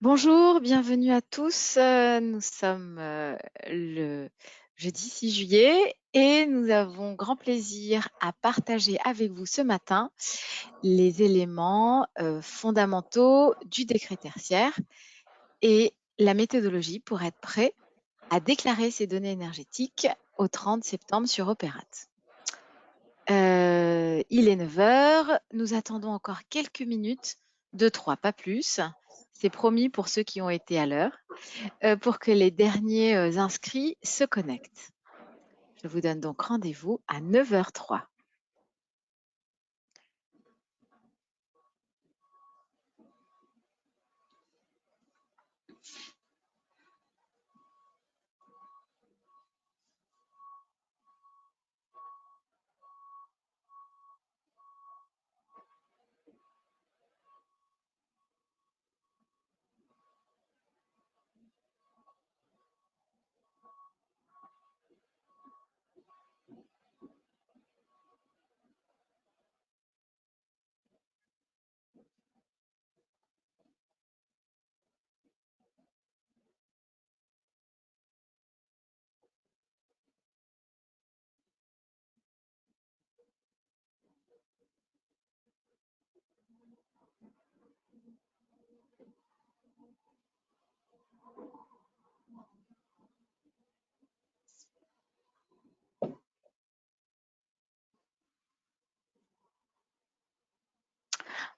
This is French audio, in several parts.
Bonjour, bienvenue à tous. Nous sommes le jeudi 6 juillet et nous avons grand plaisir à partager avec vous ce matin les éléments fondamentaux du décret tertiaire et la méthodologie pour être prêt à déclarer ces données énergétiques au 30 septembre sur Opérate. Il est 9 h, nous attendons encore quelques minutes, 2-3, pas plus. C'est promis pour ceux qui ont été à l'heure, pour que les derniers inscrits se connectent. Je vous donne donc rendez-vous à 9 h 03.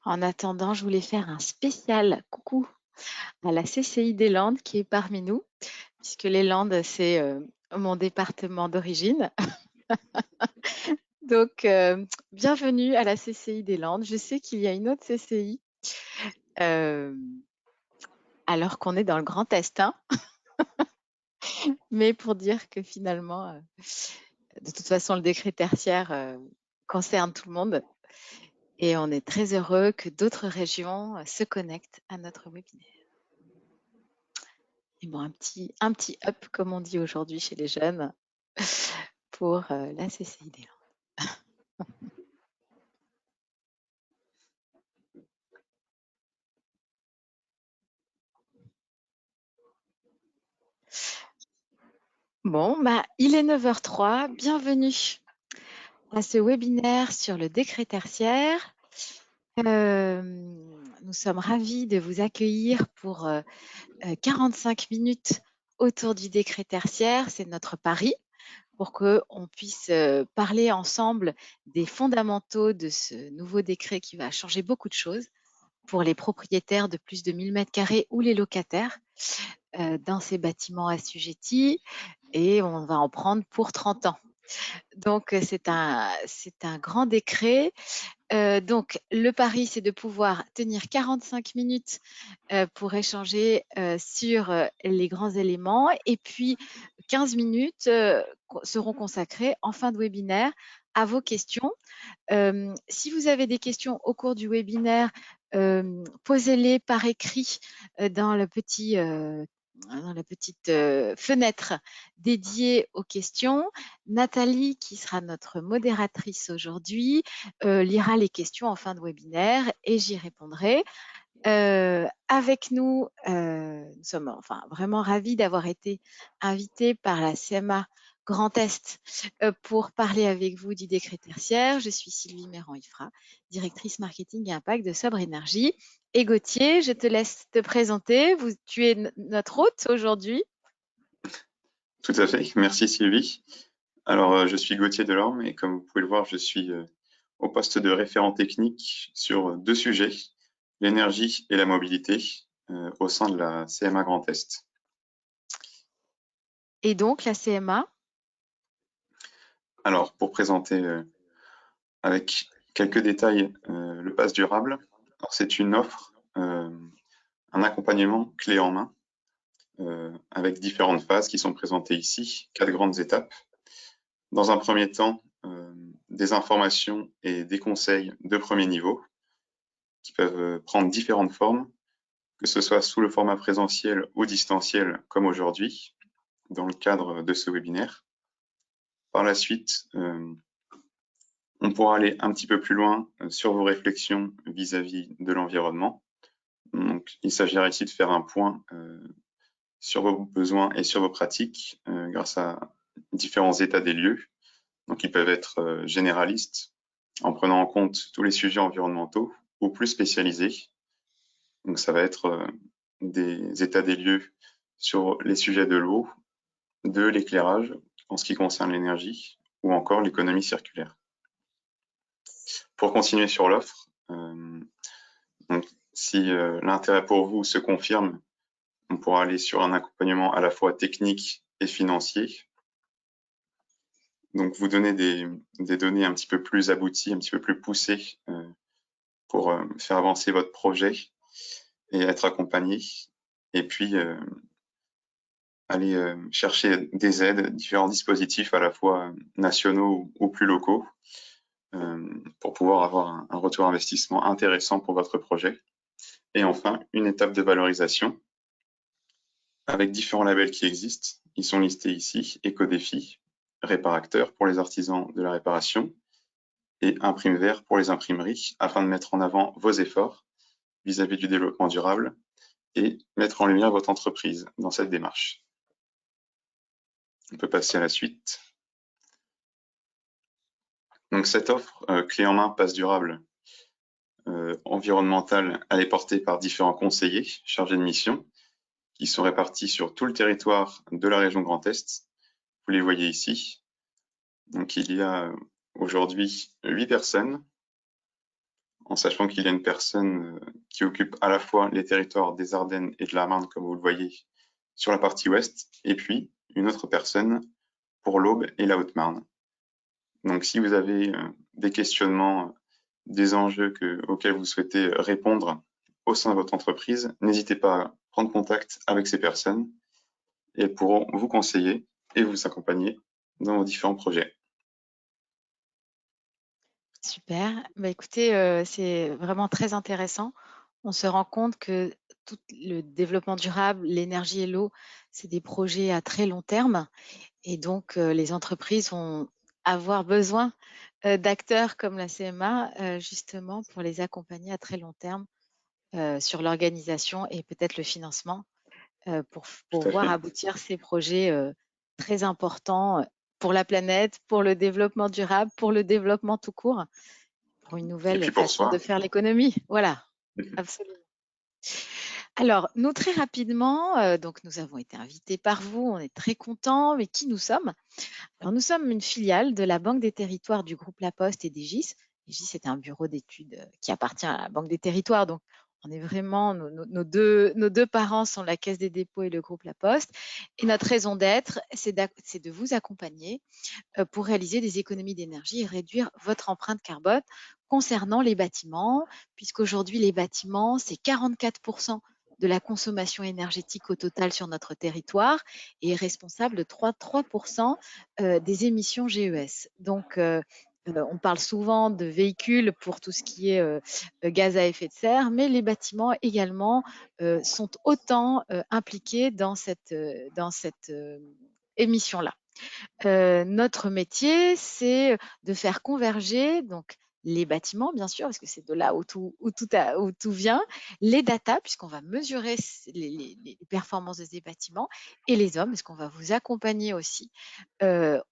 En attendant, je voulais faire un spécial coucou à la CCI des Landes qui est parmi nous, puisque les Landes, c'est mon département d'origine. Donc, bienvenue à la CCI des Landes. Je sais qu'il y a une autre CCI, alors qu'on est dans le Grand Est, hein. Mais pour dire que finalement, de toute façon, le décret tertiaire concerne tout le monde. Et on est très heureux que d'autres régions se connectent à notre webinaire. Et bon, un petit up, comme on dit aujourd'hui chez les jeunes, pour la CCI des Landes. Bon, il est 9 h 03. Bienvenue à ce webinaire sur le décret tertiaire. Nous sommes ravis de vous accueillir pour 45 minutes autour du décret tertiaire. C'est notre pari pour qu'on puisse parler ensemble des fondamentaux de ce nouveau décret qui va changer beaucoup de choses pour les propriétaires de plus de 1000 m² ou les locataires dans ces bâtiments assujettis, et on va en prendre pour 30 ans. Donc, c'est un grand décret. Donc, le pari, c'est de pouvoir tenir 45 minutes pour échanger sur les grands éléments, et puis 15 minutes seront consacrées en fin de webinaire à vos questions. Si vous avez des questions au cours du webinaire, posez-les par écrit dans la petite fenêtre dédiée aux questions. Nathalie, qui sera notre modératrice aujourd'hui, lira les questions en fin de webinaire et j'y répondrai. Avec nous, nous sommes vraiment ravis d'avoir été invités par la CMA Grand Est pour parler avec vous du décret tertiaire. Je suis Sylvie Méran-Ifra, directrice marketing et impact de Sobre Énergie. Et Gauthier, je te laisse te présenter. Tu es notre hôte aujourd'hui. Tout à fait, merci Sylvie. Alors, je suis Gauthier Delorme et comme vous pouvez le voir, je suis au poste de référent technique sur deux sujets, l'énergie et la mobilité, au sein de la CMA Grand Est. Et donc, la CMA? Alors, pour présenter avec quelques détails le pass durable, c'est une offre, un accompagnement clé en main, avec différentes phases qui sont présentées ici, 4 grandes étapes. Dans un premier temps, des informations et des conseils de premier niveau qui peuvent prendre différentes formes, que ce soit sous le format présentiel ou distanciel comme aujourd'hui, dans le cadre de ce webinaire. Par la suite, on pourra aller un petit peu plus loin sur vos réflexions vis-à-vis de l'environnement. Donc, il s'agirait ici de faire un point sur vos besoins et sur vos pratiques grâce à différents états des lieux. Donc, ils peuvent être généralistes en prenant en compte tous les sujets environnementaux ou plus spécialisés. Donc, ça va être des états des lieux sur les sujets de l'eau, de l'éclairage en ce qui concerne l'énergie ou encore l'économie circulaire. Pour continuer sur l'offre, donc si l'intérêt pour vous se confirme, on pourra aller sur un accompagnement à la fois technique et financier. Donc vous donner des données un petit peu plus abouties, un petit peu plus poussées pour faire avancer votre projet et être accompagné. Et puis aller chercher des aides, différents dispositifs à la fois nationaux ou plus locaux pour pouvoir avoir un retour investissement intéressant pour votre projet. Et enfin, une étape de valorisation avec différents labels qui existent. Ils sont listés ici, Éco-Défi, Réparacteur pour les artisans de la réparation et Imprime Vert pour les imprimeries, afin de mettre en avant vos efforts vis-à-vis du développement durable et mettre en lumière votre entreprise dans cette démarche. On peut passer à la suite. Donc cette offre clé en main passe durable environnementale, elle est portée par différents conseillers chargés de mission qui sont répartis sur tout le territoire de la région Grand Est. Vous les voyez ici. Donc il y a aujourd'hui 8 personnes, en sachant qu'il y a une personne qui occupe à la fois les territoires des Ardennes et de la Marne, comme vous le voyez, sur la partie ouest, et puis une autre personne pour l'Aube et la Haute-Marne. Donc si vous avez des questionnements, des enjeux auxquels vous souhaitez répondre au sein de votre entreprise, n'hésitez pas à prendre contact avec ces personnes et elles pourront vous conseiller et vous accompagner dans vos différents projets. Super. Bah, écoutez, c'est vraiment très intéressant. On se rend compte que tout le développement durable, l'énergie et l'eau, c'est des projets à très long terme. Et donc, les entreprises vont avoir besoin d'acteurs comme la CMA, justement, pour les accompagner à très long terme sur l'organisation et peut-être le financement pour Tout à voir fait. aboutir ces projets très importants pour la planète, pour le développement durable, pour le développement tout court, pour une Et nouvelle puis pour façon de soi. faire l'économie. Voilà, absolument. Alors, nous, très rapidement, donc nous avons été invités par vous, on est très contents, mais qui nous sommes? Alors, nous sommes une filiale de la Banque des Territoires du groupe La Poste et d'Egis. Egis est un bureau d'études qui appartient à la Banque des Territoires, donc on est vraiment, nos deux parents sont la Caisse des dépôts et le groupe La Poste. Et notre raison d'être, c'est de vous accompagner pour réaliser des économies d'énergie et réduire votre empreinte carbone concernant les bâtiments, puisqu'aujourd'hui, les bâtiments, c'est 44% de la consommation énergétique au total sur notre territoire et est responsable de 3% des émissions GES. Donc, on parle souvent de véhicules pour tout ce qui est gaz à effet de serre, mais les bâtiments également sont autant impliqués dans cette émission-là. Notre métier, c'est de faire converger donc les bâtiments, bien sûr, parce que c'est de là où tout vient, les data, puisqu'on va mesurer les performances de ces bâtiments, et les hommes, parce qu'on va vous accompagner aussi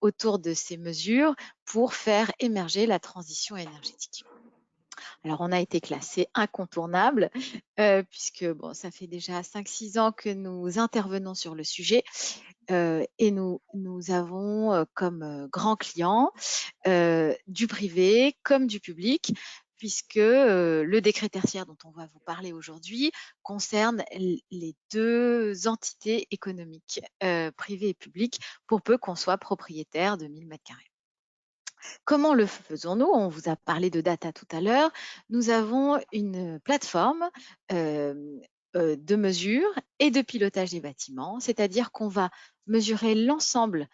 autour de ces mesures pour faire émerger la transition énergétique. Alors, on a été classé incontournable puisque bon, ça fait déjà 5-6 ans que nous intervenons sur le sujet et nous avons comme grands clients du privé comme du public, puisque le décret tertiaire dont on va vous parler aujourd'hui concerne les deux entités économiques, privées et publiques, pour peu qu'on soit propriétaire de 1000 m². Comment le faisons-nous? On vous a parlé de data tout à l'heure. Nous avons une plateforme de mesure et de pilotage des bâtiments, c'est-à-dire qu'on va mesurer l'ensemble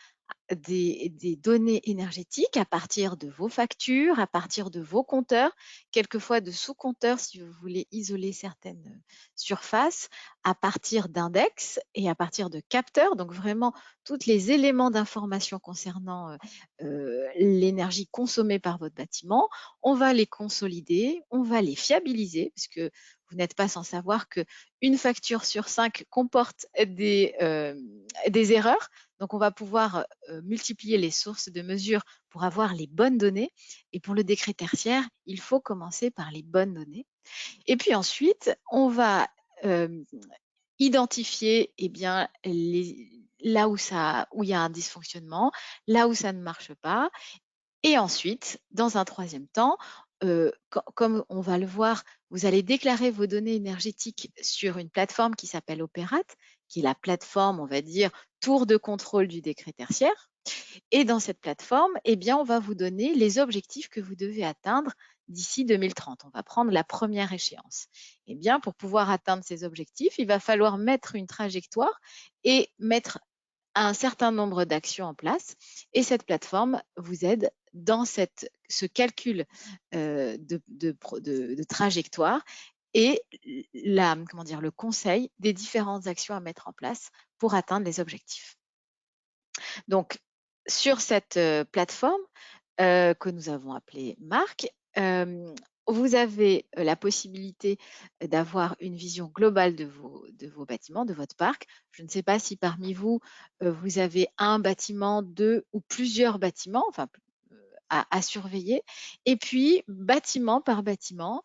des données énergétiques à partir de vos factures, à partir de vos compteurs, quelquefois de sous-compteurs si vous voulez isoler certaines surfaces, à partir d'index et à partir de capteurs, donc vraiment tous les éléments d'information concernant l'énergie consommée par votre bâtiment. On va les consolider, on va les fiabiliser, parce que vous n'êtes pas sans savoir qu'une facture sur 5 comporte des erreurs. Donc, on va pouvoir multiplier les sources de mesure pour avoir les bonnes données. Et pour le décret tertiaire, il faut commencer par les bonnes données. Et puis ensuite, on va identifier bien, là où il y a un dysfonctionnement, là où ça ne marche pas. Et ensuite, dans un troisième temps, comme on va le voir, vous allez déclarer vos données énergétiques sur une plateforme qui s'appelle Opérate, qui est la plateforme, on va dire, tour de contrôle du décret tertiaire. Et dans cette plateforme, on va vous donner les objectifs que vous devez atteindre d'ici 2030. On va prendre la première échéance. Pour pouvoir atteindre ces objectifs, il va falloir mettre une trajectoire et mettre un certain nombre d'actions en place. Et cette plateforme vous aide dans ce calcul de trajectoire et le conseil des différentes actions à mettre en place pour atteindre les objectifs. Donc, sur cette plateforme que nous avons appelée Marc, vous avez la possibilité d'avoir une vision globale de vos bâtiments, de votre parc. Je ne sais pas si parmi vous, vous avez un bâtiment, deux ou plusieurs bâtiments, enfin, à surveiller. Et puis, bâtiment par bâtiment,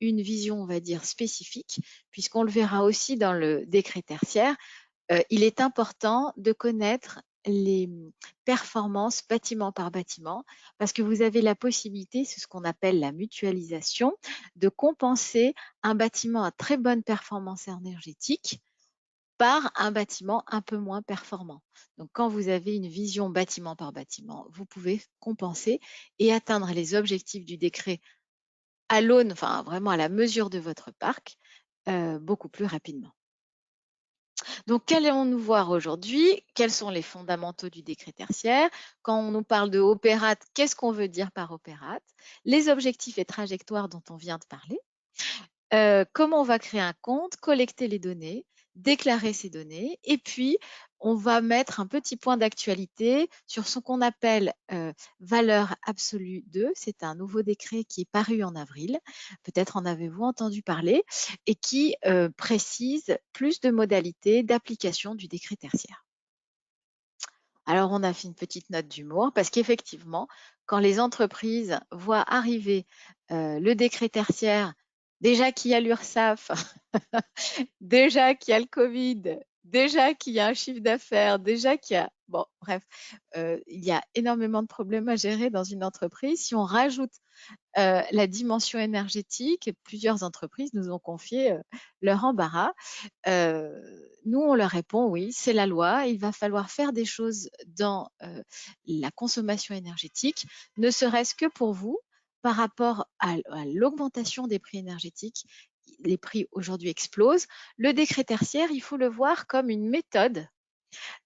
une vision, on va dire, spécifique, puisqu'on le verra aussi dans le décret tertiaire. Il est important de connaître les performances bâtiment par bâtiment parce que vous avez la possibilité, c'est ce qu'on appelle la mutualisation, de compenser un bâtiment à très bonne performance énergétique par un bâtiment un peu moins performant. Donc, quand vous avez une vision bâtiment par bâtiment, vous pouvez compenser et atteindre les objectifs du décret à l'aune, enfin vraiment à la mesure de votre parc, beaucoup plus rapidement. Donc, qu'allons-nous voir aujourd'hui? Quels sont les fondamentaux du décret tertiaire? Quand on nous parle de opérate, qu'est-ce qu'on veut dire par opérate? Les objectifs et trajectoires dont on vient de parler. Comment on va créer un compte, collecter les données, déclarer ces données, et puis on va mettre un petit point d'actualité sur ce qu'on appelle valeur absolue 2. C'est un nouveau décret qui est paru en avril, peut-être en avez-vous entendu parler, et qui précise plus de modalités d'application du décret tertiaire. Alors, on a fait une petite note d'humour parce qu'effectivement, quand les entreprises voient arriver le décret tertiaire, déjà qu'il y a l'URSSAF, déjà qu'il y a le Covid, déjà qu'il y a un chiffre d'affaires, déjà qu'il y a… Bon, bref, il y a énormément de problèmes à gérer dans une entreprise. Si on rajoute la dimension énergétique, plusieurs entreprises nous ont confié leur embarras. Nous, on leur répond, oui, c'est la loi, il va falloir faire des choses dans la consommation énergétique, ne serait-ce que pour vous, par rapport à l'augmentation des prix énergétiques. Les prix aujourd'hui explosent. Le décret tertiaire, il faut le voir comme une méthode,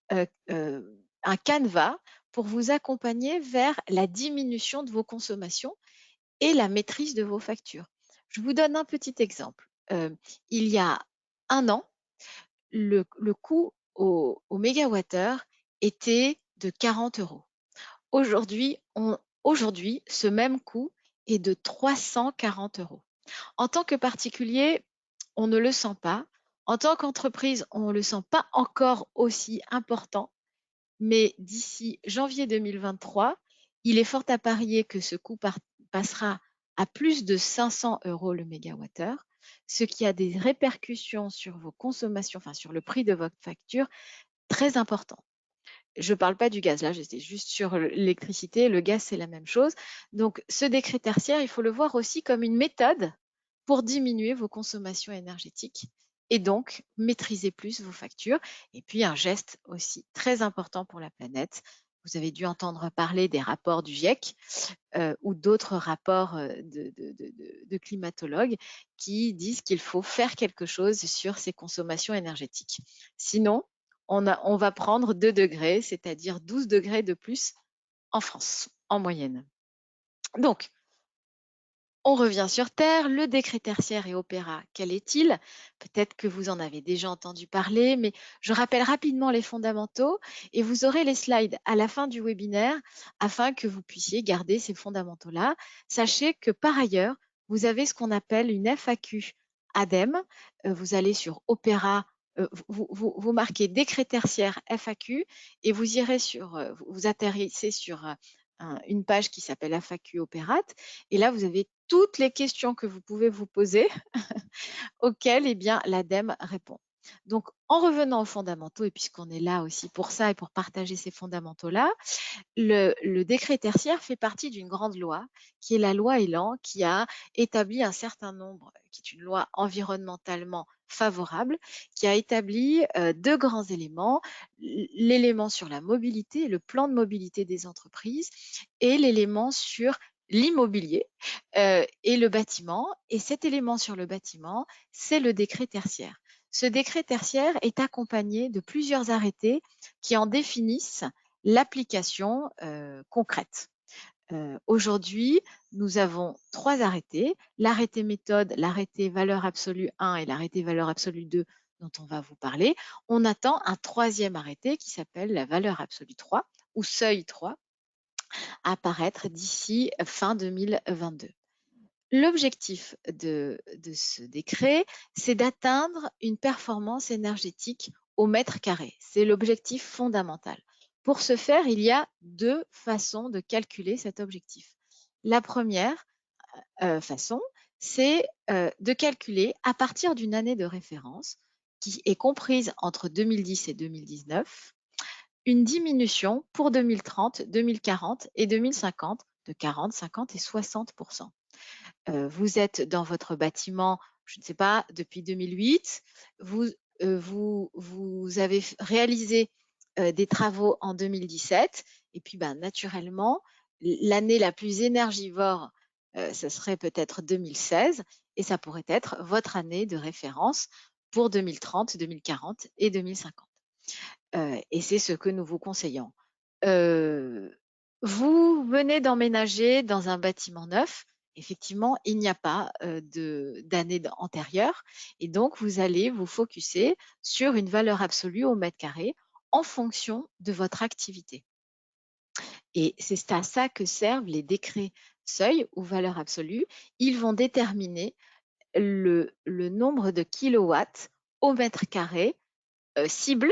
un canevas pour vous accompagner vers la diminution de vos consommations et la maîtrise de vos factures. Je vous donne un petit exemple. Il y a un an, le coût au mégawattheure était de 40 euros. Aujourd'hui, ce même coût est de 340 euros. En tant que particulier, on ne le sent pas. En tant qu'entreprise, on ne le sent pas encore aussi important. Mais d'ici janvier 2023, il est fort à parier que ce coût passera à plus de 500 euros le mégawattheure, ce qui a des répercussions sur vos consommations, enfin sur le prix de votre facture, très important. Je ne parle pas du gaz, là j'étais juste sur l'électricité, le gaz c'est la même chose. Donc ce décret tertiaire, il faut le voir aussi comme une méthode pour diminuer vos consommations énergétiques et donc maîtriser plus vos factures. Et puis un geste aussi très important pour la planète. Vous avez dû entendre parler des rapports du GIEC ou d'autres rapports de climatologues qui disent qu'il faut faire quelque chose sur ces consommations énergétiques. Sinon, on va prendre 2 degrés, c'est-à-dire 12 degrés de plus en France, en moyenne. Donc, on revient sur Terre, le décret tertiaire et opéra, quel est-il? Peut-être que vous en avez déjà entendu parler, mais je rappelle rapidement les fondamentaux et vous aurez les slides à la fin du webinaire afin que vous puissiez garder ces fondamentaux-là. Sachez que par ailleurs, vous avez ce qu'on appelle une FAQ ADEME. Vous allez sur opéra, vous marquez décret tertiaire FAQ et vous irez sur, vous atterrissez sur une page qui s'appelle FAQ Opérate. Et là, vous avez toutes les questions que vous pouvez vous poser auxquelles eh bien, l'ADEME répond. Donc, en revenant aux fondamentaux, et puisqu'on est là aussi pour ça et pour partager ces fondamentaux-là, le décret tertiaire fait partie d'une grande loi, qui est la loi Elan, qui a établi un certain nombre, qui est une loi environnementalement favorable, qui a établi 2 grands éléments, l'élément sur la mobilité, le plan de mobilité des entreprises, et l'élément sur l'immobilier et le bâtiment. Et cet élément sur le bâtiment, c'est le décret tertiaire. Ce décret tertiaire est accompagné de plusieurs arrêtés qui en définissent l'application concrète. Aujourd'hui, nous avons 3 arrêtés, l'arrêté méthode, l'arrêté valeur absolue 1 et l'arrêté valeur absolue 2 dont on va vous parler. On attend un 3e arrêté qui s'appelle la valeur absolue 3 ou seuil 3 à apparaître d'ici fin 2022. L'objectif de ce décret, c'est d'atteindre une performance énergétique au mètre carré. C'est l'objectif fondamental. Pour ce faire, il y a 2 façons de calculer cet objectif. La première façon, c'est de calculer à partir d'une année de référence qui est comprise entre 2010 et 2019, une diminution pour 2030, 2040 et 2050 de 40, 50 et 60%. Vous êtes dans votre bâtiment, je ne sais pas, depuis 2008, vous avez réalisé des travaux en 2017 et puis naturellement, l'année la plus énergivore, ce serait peut-être 2016 et ça pourrait être votre année de référence pour 2030, 2040 et 2050. Et c'est ce que nous vous conseillons. Vous venez d'emménager dans un bâtiment neuf. Effectivement, il n'y a pas d'année antérieure et donc vous allez vous focuser sur une valeur absolue au mètre carré en fonction de votre activité. Et c'est à ça que servent les décrets seuil ou valeur absolue. Ils vont déterminer le nombre de kilowatts au mètre carré cible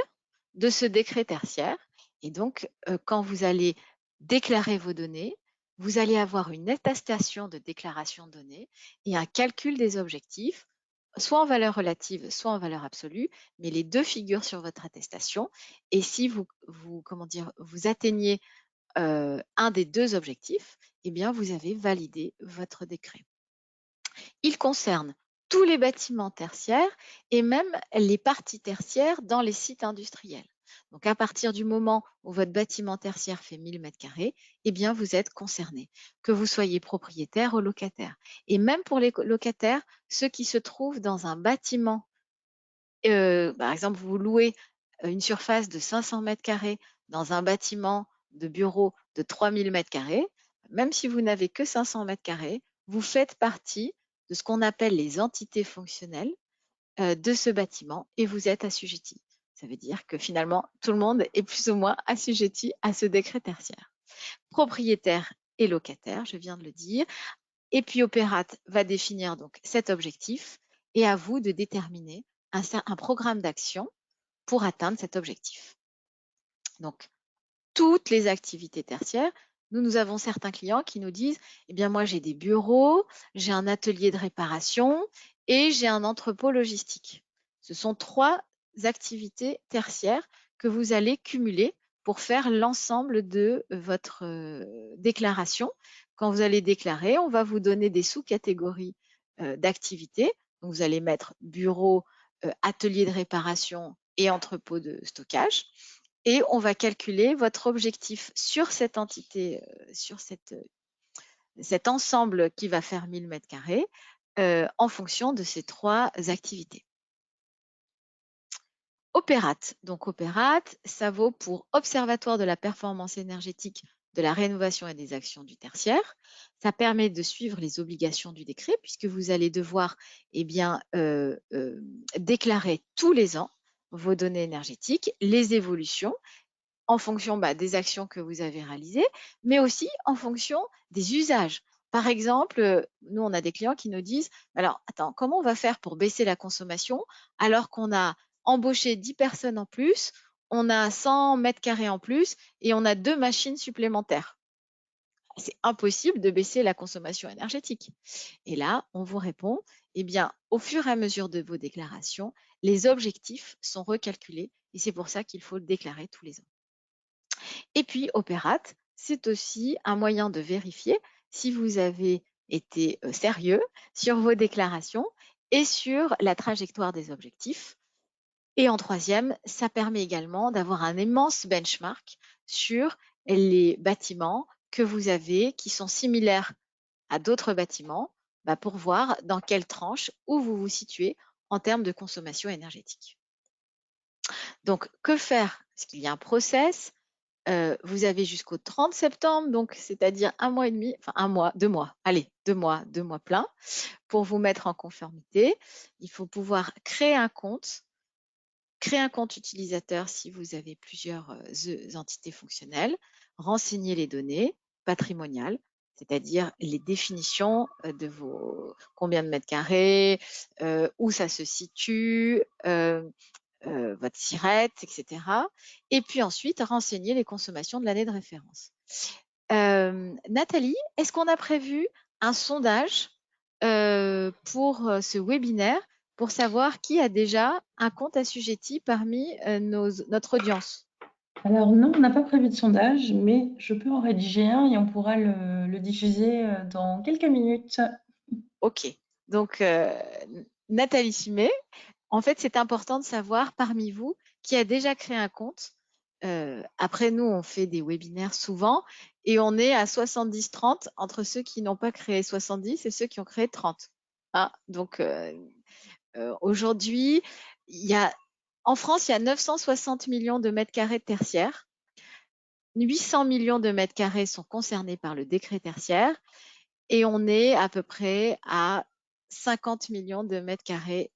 de ce décret tertiaire. Et donc, quand vous allez déclarer vos données, vous allez avoir une attestation de déclaration de données et un calcul des objectifs, soit en valeur relative, soit en valeur absolue, mais les 2 figurent sur votre attestation. Et si vous atteignez un des 2 objectifs, eh bien, vous avez validé votre décret. Il concerne tous les bâtiments tertiaires et même les parties tertiaires dans les sites industriels. Donc, à partir du moment où votre bâtiment tertiaire fait 1000 m², eh bien, vous êtes concerné, que vous soyez propriétaire ou locataire. Et même pour les locataires, ceux qui se trouvent dans un bâtiment, par exemple, vous louez une surface de 500 m² dans un bâtiment de bureau de 3000 m², même si vous n'avez que 500 m², vous faites partie de ce qu'on appelle les entités fonctionnelles de ce bâtiment et vous êtes assujetti. Ça veut dire que finalement, tout le monde est plus ou moins assujetti à ce décret tertiaire. Propriétaire et locataire, je viens de le dire. Et puis Opérate va définir donc cet objectif et à vous de déterminer un programme d'action pour atteindre cet objectif. Donc, toutes les activités tertiaires, nous avons certains clients qui nous disent « Eh bien, moi, j'ai des bureaux, j'ai un atelier de réparation et j'ai un entrepôt logistique. » Ce sont 3 activités tertiaires que vous allez cumuler pour faire l'ensemble de votre déclaration. Quand vous allez déclarer, on va vous donner des sous-catégories d'activités. Donc, vous allez mettre bureau, atelier de réparation et entrepôt de stockage. Et on va calculer votre objectif sur cette entité, sur cet ensemble qui va faire 1000 m², en fonction de ces 3 activités. Opérate. Donc, Opérate, ça vaut pour Observatoire de la performance énergétique de la rénovation et des actions du tertiaire. Ça permet de suivre les obligations du décret puisque vous allez devoir déclarer tous les ans vos données énergétiques, les évolutions en fonction des actions que vous avez réalisées, mais aussi en fonction des usages. Par exemple, nous, on a des clients qui nous disent, alors, attends, comment on va faire pour baisser la consommation alors qu'on a embauché 10 personnes en plus, on a 100 mètres carrés en plus et on a 2 machines supplémentaires? C'est impossible de baisser la consommation énergétique. Et là, on vous répond, eh bien, au fur et à mesure de vos déclarations, les objectifs sont recalculés et c'est pour ça qu'il faut le déclarer tous les ans. Et puis, Opérate, c'est aussi un moyen de vérifier si vous avez été sérieux sur vos déclarations et sur la trajectoire des objectifs. Et en troisième, ça permet également d'avoir un immense benchmark sur les bâtiments que vous avez qui sont similaires à d'autres bâtiments pour voir dans quelle tranche où vous vous situez en termes de consommation énergétique. Donc, que faire? Parce qu'il y a un process. Vous avez jusqu'au 30 septembre, donc c'est-à-dire 1 mois et demi, enfin 1 mois, 2 mois, allez, 2 mois pleins pour vous mettre en conformité. Il faut pouvoir créer un compte utilisateur si vous avez plusieurs entités fonctionnelles, renseigner les données patrimoniales, c'est-à-dire les définitions de vos combien de mètres carrés, où ça se situe, votre SIRET, etc. Et puis ensuite, renseigner les consommations de l'année de référence. Nathalie, est-ce qu'on a prévu un sondage pour ce webinaire pour savoir qui a déjà un compte assujetti parmi notre audience? Alors non, on n'a pas prévu de sondage, mais je peux en rédiger un et on pourra le diffuser dans quelques minutes. Ok, donc Nathalie Simet, en fait, c'est important de savoir parmi vous qui a déjà créé un compte. Après, nous, on fait des webinaires souvent et on est à 70-30 entre ceux qui n'ont pas créé 70 et ceux qui ont créé 30. Ah, donc, aujourd'hui, en France, il y a 960 millions de mètres carrés de tertiaire. 800 millions de mètres carrés sont concernés par le décret tertiaire et on est à peu près à 50 millions de mètres carrés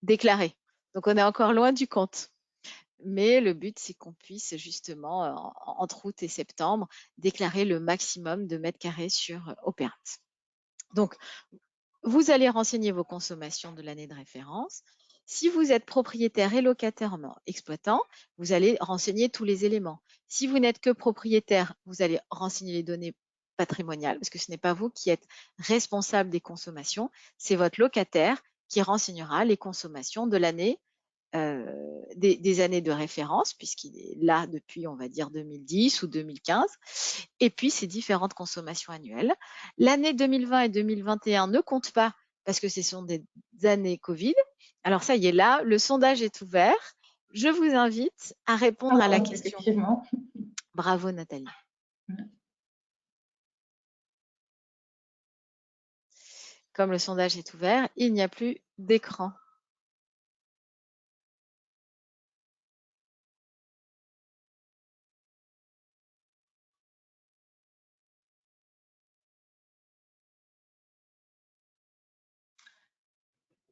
déclarés. Donc, on est encore loin du compte. Mais le but, c'est qu'on puisse justement, entre août et septembre, déclarer le maximum de mètres carrés sur Opérate. Donc, vous allez renseigner vos consommations de l'année de référence. Si vous êtes propriétaire et locataire exploitant, vous allez renseigner tous les éléments. Si vous n'êtes que propriétaire, vous allez renseigner les données patrimoniales parce que ce n'est pas vous qui êtes responsable des consommations, c'est votre locataire qui renseignera les consommations de l'année des années de référence, puisqu'il est là depuis, on va dire, 2010 ou 2015, et puis ces différentes consommations annuelles. L'année 2020 et 2021 ne comptent pas parce que ce sont des années Covid. Alors ça y est, là, le sondage est ouvert. Je vous invite à répondre à la question. Effectivement. Bravo Nathalie. Comme le sondage est ouvert, il n'y a plus d'écran.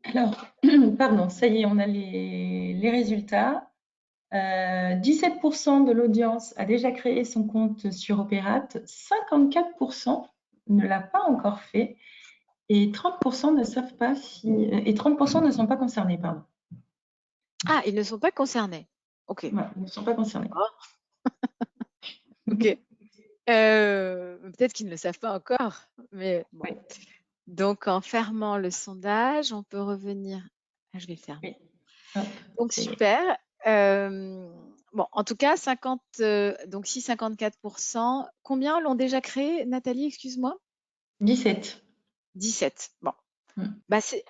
Alors, pardon, ça y est, on a les résultats. 17% de l'audience a déjà créé son compte sur Opérate, 54% ne l'a pas encore fait et 30% ne savent pas et 30% ne sont pas concernés, pardon. Ah, ils ne sont pas concernés. Ok. Ouais, ils ne sont pas concernés. Ok. Peut-être qu'ils ne le savent pas encore, mais bon. Oui. Donc, en fermant le sondage, on peut revenir. Ah, je vais le fermer. Oui. Hop, donc, super. Bon, en tout cas, 54%. Combien l'ont déjà créé, Nathalie, excuse-moi? 17. 17. Bon.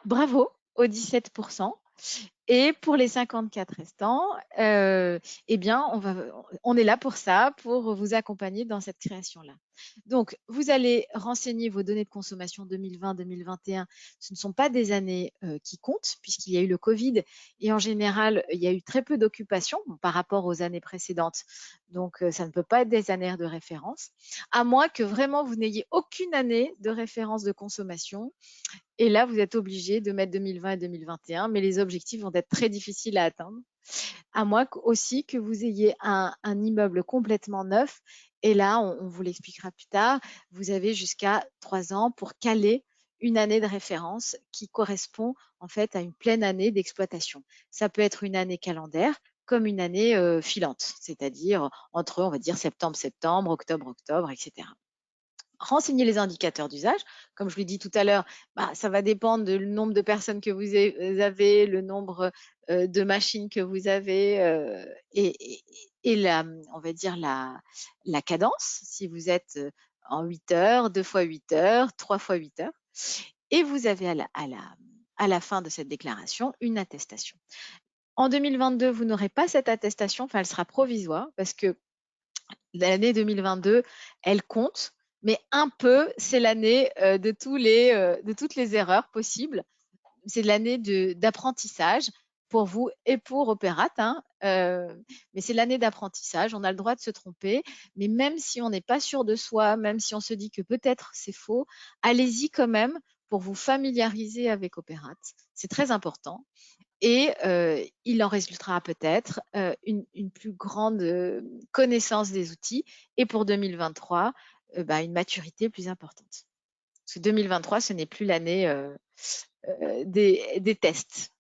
Bravo aux 17%. Et pour les 54 restants, eh bien, on est là pour ça, pour vous accompagner dans cette création-là. Donc, vous allez renseigner vos données de consommation 2020-2021. Ce ne sont pas des années qui comptent, puisqu'il y a eu le Covid, et en général, il y a eu très peu d'occupation par rapport aux années précédentes. Donc, ça ne peut pas être des années de référence, à moins que vraiment vous n'ayez aucune année de référence de consommation. Et là, vous êtes obligé de mettre 2020 et 2021, mais les objectifs vont être très difficiles à atteindre, à moins aussi que vous ayez un immeuble complètement neuf. Et là, on vous l'expliquera plus tard, vous avez jusqu'à 3 ans pour caler une année de référence qui correspond en fait à une pleine année d'exploitation. Ça peut être une année calendaire comme une année filante, c'est-à-dire entre, on va dire, septembre-septembre, octobre-octobre, etc. Renseigner les indicateurs d'usage. Comme je vous l'ai dit tout à l'heure, ça va dépendre du nombre de personnes que vous avez, le nombre de machines que vous avez et la, on va dire la cadence, si vous êtes en 8 heures, 2 fois 8 heures, 3 fois 8 heures. Et vous avez à la fin de cette déclaration une attestation. En 2022, vous n'aurez pas cette attestation, enfin elle sera provisoire parce que l'année 2022, elle compte, mais un peu, c'est l'année de toutes les erreurs possibles. C'est l'année d'apprentissage pour vous et pour Opérat, hein, mais c'est l'année d'apprentissage. On a le droit de se tromper, mais même si on n'est pas sûr de soi, même si on se dit que peut-être c'est faux, allez-y quand même pour vous familiariser avec Opérat. C'est très important. Et il en résultera peut-être une plus grande connaissance des outils et pour 2023, une maturité plus importante. Parce que 2023, ce n'est plus l'année des tests.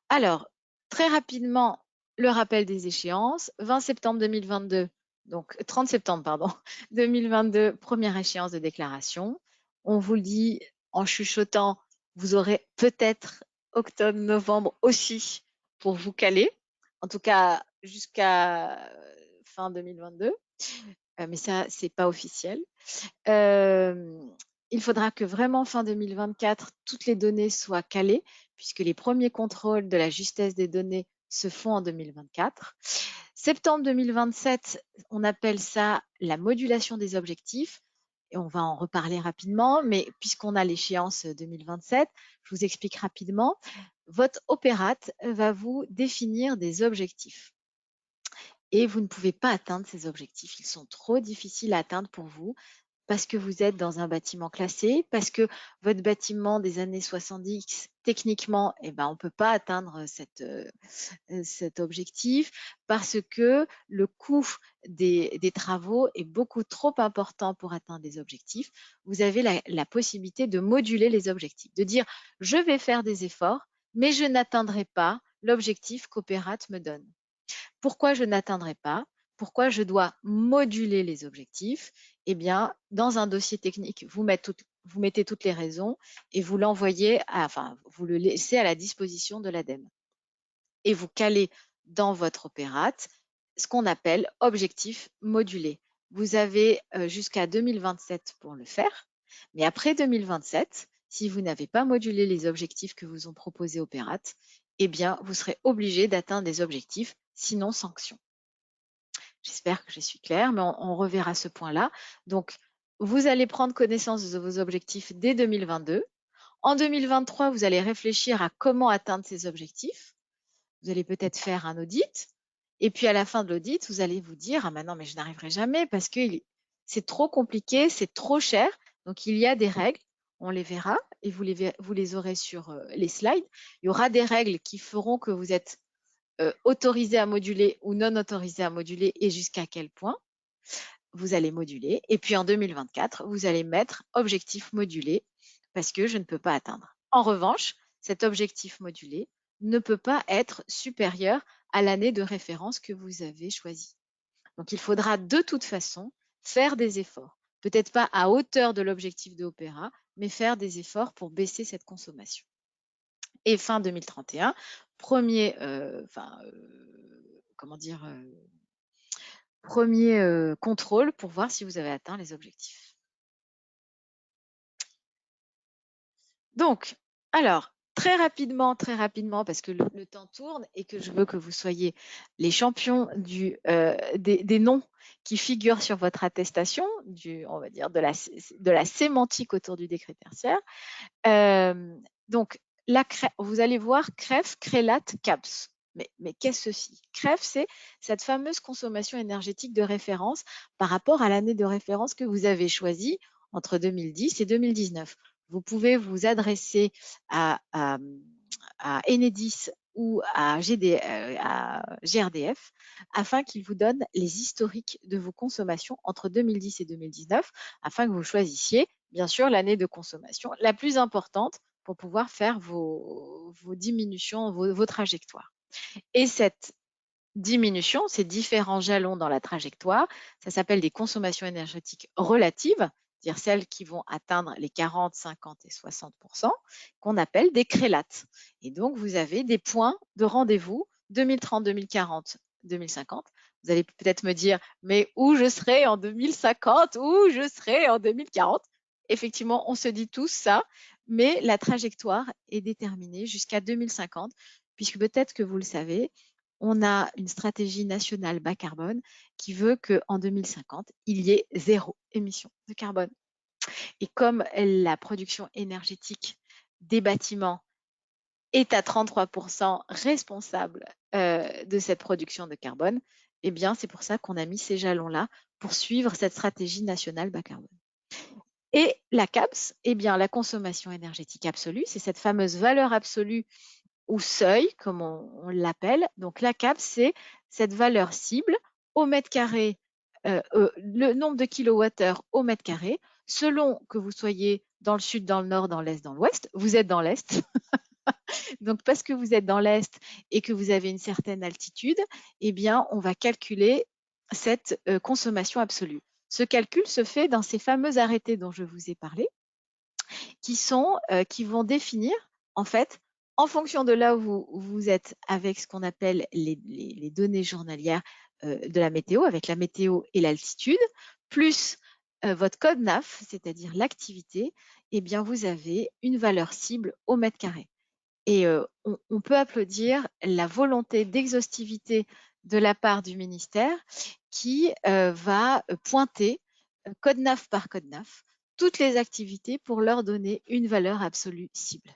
Alors, très rapidement, le rappel des échéances. 20 septembre 2022, donc 30 septembre, pardon, 2022, première échéance de déclaration. On vous le dit en chuchotant, vous aurez peut-être octobre, novembre aussi pour vous caler. En tout cas, jusqu'à fin 2022. Mais ça, c'est pas officiel. Il faudra que vraiment fin 2024, toutes les données soient calées, puisque les premiers contrôles de la justesse des données se font en 2024. Septembre 2027, on appelle ça la modulation des objectifs. Et on va en reparler rapidement, mais puisqu'on a l'échéance 2027, je vous explique rapidement. Votre Opérat va vous définir des objectifs. Et vous ne pouvez pas atteindre ces objectifs. Ils sont trop difficiles à atteindre pour vous parce que vous êtes dans un bâtiment classé, parce que votre bâtiment des années 70, techniquement, on ne peut pas atteindre cet objectif, parce que le coût des travaux est beaucoup trop important pour atteindre les objectifs. Vous avez la possibilité de moduler les objectifs, de dire « je vais faire des efforts, mais je n'atteindrai pas l'objectif qu'Opérat me donne ». Pourquoi je n'atteindrai pas? Pourquoi je dois moduler les objectifs? Eh bien, dans un dossier technique, vous mettez toutes les raisons et vous l'envoyez, vous le laissez à la disposition de l'ADEME. Et vous calez dans votre Opérat ce qu'on appelle objectif modulé. Vous avez jusqu'à 2027 pour le faire, mais après 2027, si vous n'avez pas modulé les objectifs que vous ont proposés Opérat, eh bien, vous serez obligé d'atteindre des objectifs, sinon sanction. J'espère que je suis claire, mais on reverra ce point-là. Donc, vous allez prendre connaissance de vos objectifs dès 2022. En 2023, vous allez réfléchir à comment atteindre ces objectifs. Vous allez peut-être faire un audit. Et puis, à la fin de l'audit, vous allez vous dire « Ah, mais non, mais je n'arriverai jamais parce que c'est trop compliqué, c'est trop cher. » Donc, il y a des règles. On les verra et vous les aurez sur les slides. Il y aura des règles qui feront que vous êtes autorisé à moduler ou non autorisé à moduler et jusqu'à quel point vous allez moduler. Et puis en 2024, vous allez mettre objectif modulé parce que je ne peux pas atteindre. En revanche, cet objectif modulé ne peut pas être supérieur à l'année de référence que vous avez choisie. Donc il faudra de toute façon faire des efforts. Peut-être pas à hauteur de l'objectif de Opéra, mais faire des efforts pour baisser cette consommation. Et fin 2031, premier contrôle pour voir si vous avez atteint les objectifs. Donc, alors, très rapidement, parce que le temps tourne et que je veux que vous soyez les champions des noms qui figurent sur votre attestation, on va dire de la sémantique autour du décret tertiaire. Donc, vous allez voir CREF, CRELAT, CAPS. Mais qu'est-ce ceci? CREF, c'est cette fameuse consommation énergétique de référence par rapport à l'année de référence que vous avez choisie entre 2010 et 2019. Vous pouvez vous adresser à Enedis ou à GRDF afin qu'ils vous donnent les historiques de vos consommations entre 2010 et 2019 afin que vous choisissiez, bien sûr, l'année de consommation la plus importante pour pouvoir faire vos diminutions, vos trajectoires. Et cette diminution, ces différents jalons dans la trajectoire, ça s'appelle des consommations énergétiques relatives, c'est-à-dire celles qui vont atteindre les 40, 50 et 60%, qu'on appelle des crélates. Et donc, vous avez des points de rendez-vous 2030, 2040, 2050. Vous allez peut-être me dire, mais où je serai en 2050, où je serai en 2040? Effectivement, on se dit tous ça, mais la trajectoire est déterminée jusqu'à 2050, puisque peut-être que vous le savez, on a une stratégie nationale bas carbone qui veut qu'en 2050, il y ait 0 émission de carbone. Et comme la production énergétique des bâtiments est à 33% responsable de cette production de carbone, eh bien, c'est pour ça qu'on a mis ces jalons-là pour suivre cette stratégie nationale bas carbone. Et la CAPS, eh bien, la consommation énergétique absolue, c'est cette fameuse valeur absolue ou seuil, comme on l'appelle. Donc, la CAP, c'est cette valeur cible au mètre carré, le nombre de kilowattheures au mètre carré, selon que vous soyez dans le sud, dans le nord, dans l'est, dans l'ouest. Vous êtes dans l'est. Donc, parce que vous êtes dans l'est et que vous avez une certaine altitude, eh bien, on va calculer cette consommation absolue. Ce calcul se fait dans ces fameux arrêtés dont je vous ai parlé, qui vont définir, en fait, en fonction de là où vous êtes avec ce qu'on appelle les données journalières de la météo, avec la météo et l'altitude, plus votre code NAF, c'est-à-dire l'activité, eh bien, vous avez une valeur cible au mètre carré. Et on peut applaudir la volonté d'exhaustivité de la part du ministère qui va pointer code NAF par code NAF toutes les activités pour leur donner une valeur absolue cible.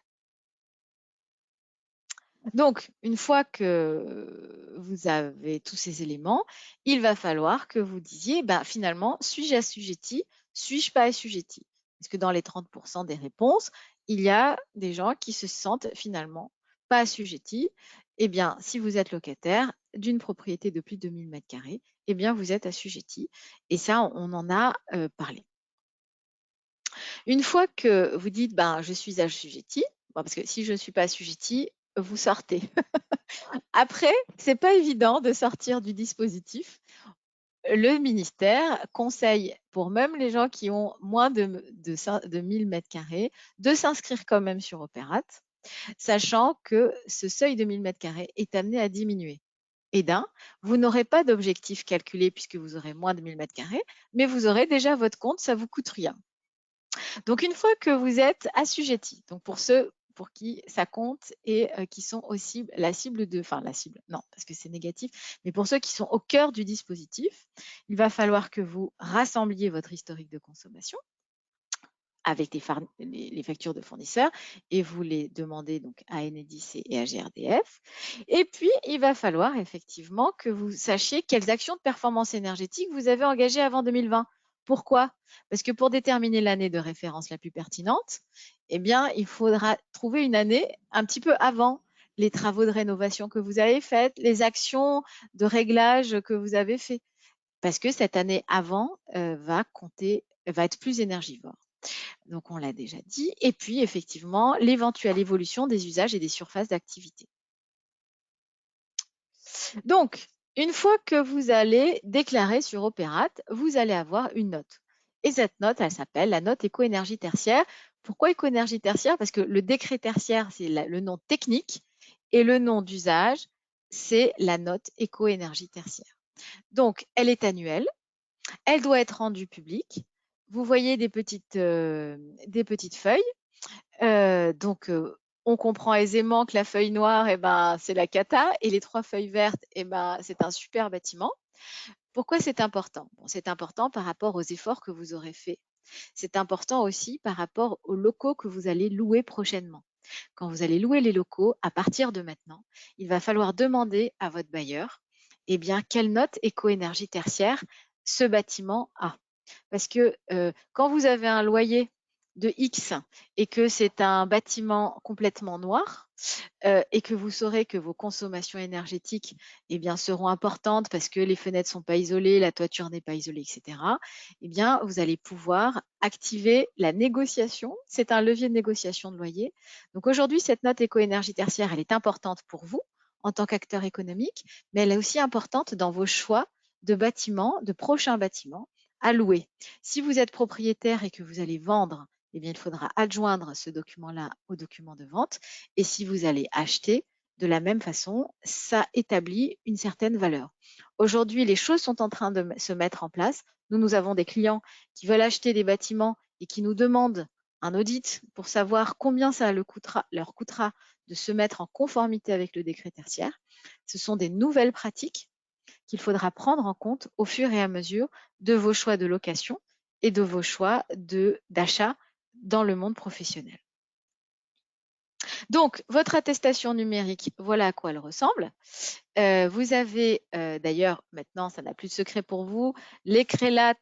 Donc, une fois que vous avez tous ces éléments, il va falloir que vous disiez, finalement, suis-je assujetti, suis-je pas assujetti? Parce que dans les 30% des réponses, il y a des gens qui se sentent finalement pas assujettis. Eh bien, si vous êtes locataire d'une propriété de plus de 1000 m², eh bien, vous êtes assujetti. Et ça, on en a parlé. Une fois que vous dites, je suis assujetti, parce que si je ne suis pas assujetti, vous sortez. Après, c'est pas évident de sortir du dispositif. Le ministère conseille, pour même les gens qui ont moins de 1000 m², de s'inscrire quand même sur Opérate, sachant que ce seuil de 1000 m² est amené à diminuer. Et vous n'aurez pas d'objectif calculé puisque vous aurez moins de 1000 m², mais vous aurez déjà votre compte, ça ne vous coûte rien. Donc, une fois que vous êtes assujetti, donc pour ceux pour qui ça compte et qui sont aussi la cible non, parce que c'est négatif, mais pour ceux qui sont au cœur du dispositif, il va falloir que vous rassembliez votre historique de consommation avec les factures de fournisseurs et vous les demandez donc à Enedis et à GRDF. Et puis, il va falloir effectivement que vous sachiez quelles actions de performance énergétique vous avez engagées avant 2020. Pourquoi? Parce que pour déterminer l'année de référence la plus pertinente, eh bien, il faudra trouver une année un petit peu avant les travaux de rénovation que vous avez faits, les actions de réglage que vous avez fait. Parce que cette année avant va être plus énergivore. Donc, on l'a déjà dit. Et puis, effectivement, l'éventuelle évolution des usages et des surfaces d'activité. Donc, une fois que vous allez déclarer sur Opérate, vous allez avoir une note. Et cette note, elle s'appelle la note éco-énergie tertiaire. Pourquoi éco-énergie tertiaire? Parce que le décret tertiaire, c'est le nom technique et le nom d'usage, c'est la note éco-énergie tertiaire. Donc, elle est annuelle. Elle doit être rendue publique. Vous voyez des petites feuilles. Donc, on comprend aisément que la feuille noire, eh ben, c'est la cata, et les 3 feuilles vertes, eh ben, c'est un super bâtiment. Pourquoi c'est important? Bon, c'est important par rapport aux efforts que vous aurez faits. C'est important aussi par rapport aux locaux que vous allez louer prochainement. Quand vous allez louer les locaux, à partir de maintenant, il va falloir demander à votre bailleur, eh bien, quelle note éco-énergie tertiaire ce bâtiment a. Parce que quand vous avez un loyer de X et que c'est un bâtiment complètement noir, et que vous saurez que vos consommations énergétiques eh bien, seront importantes parce que les fenêtres ne sont pas isolées, la toiture n'est pas isolée, etc., eh bien, vous allez pouvoir activer la négociation. C'est un levier de négociation de loyer. Donc aujourd'hui, cette note éco-énergie tertiaire, elle est importante pour vous en tant qu'acteur économique, mais elle est aussi importante dans vos choix de bâtiments, de prochains bâtiments à louer. Si vous êtes propriétaire et que vous allez vendre, eh bien, il faudra adjoindre ce document-là au document de vente. Et si vous allez acheter, de la même façon, ça établit une certaine valeur. Aujourd'hui, les choses sont en train de se mettre en place. Nous avons des clients qui veulent acheter des bâtiments et qui nous demandent un audit pour savoir combien ça leur coûtera de se mettre en conformité avec le décret tertiaire. Ce sont des nouvelles pratiques qu'il faudra prendre en compte au fur et à mesure de vos choix de location et de vos choix d'achat dans le monde professionnel. Donc, votre attestation numérique, voilà à quoi elle ressemble. Vous avez d'ailleurs, maintenant, ça n'a plus de secret pour vous, les CRELAT,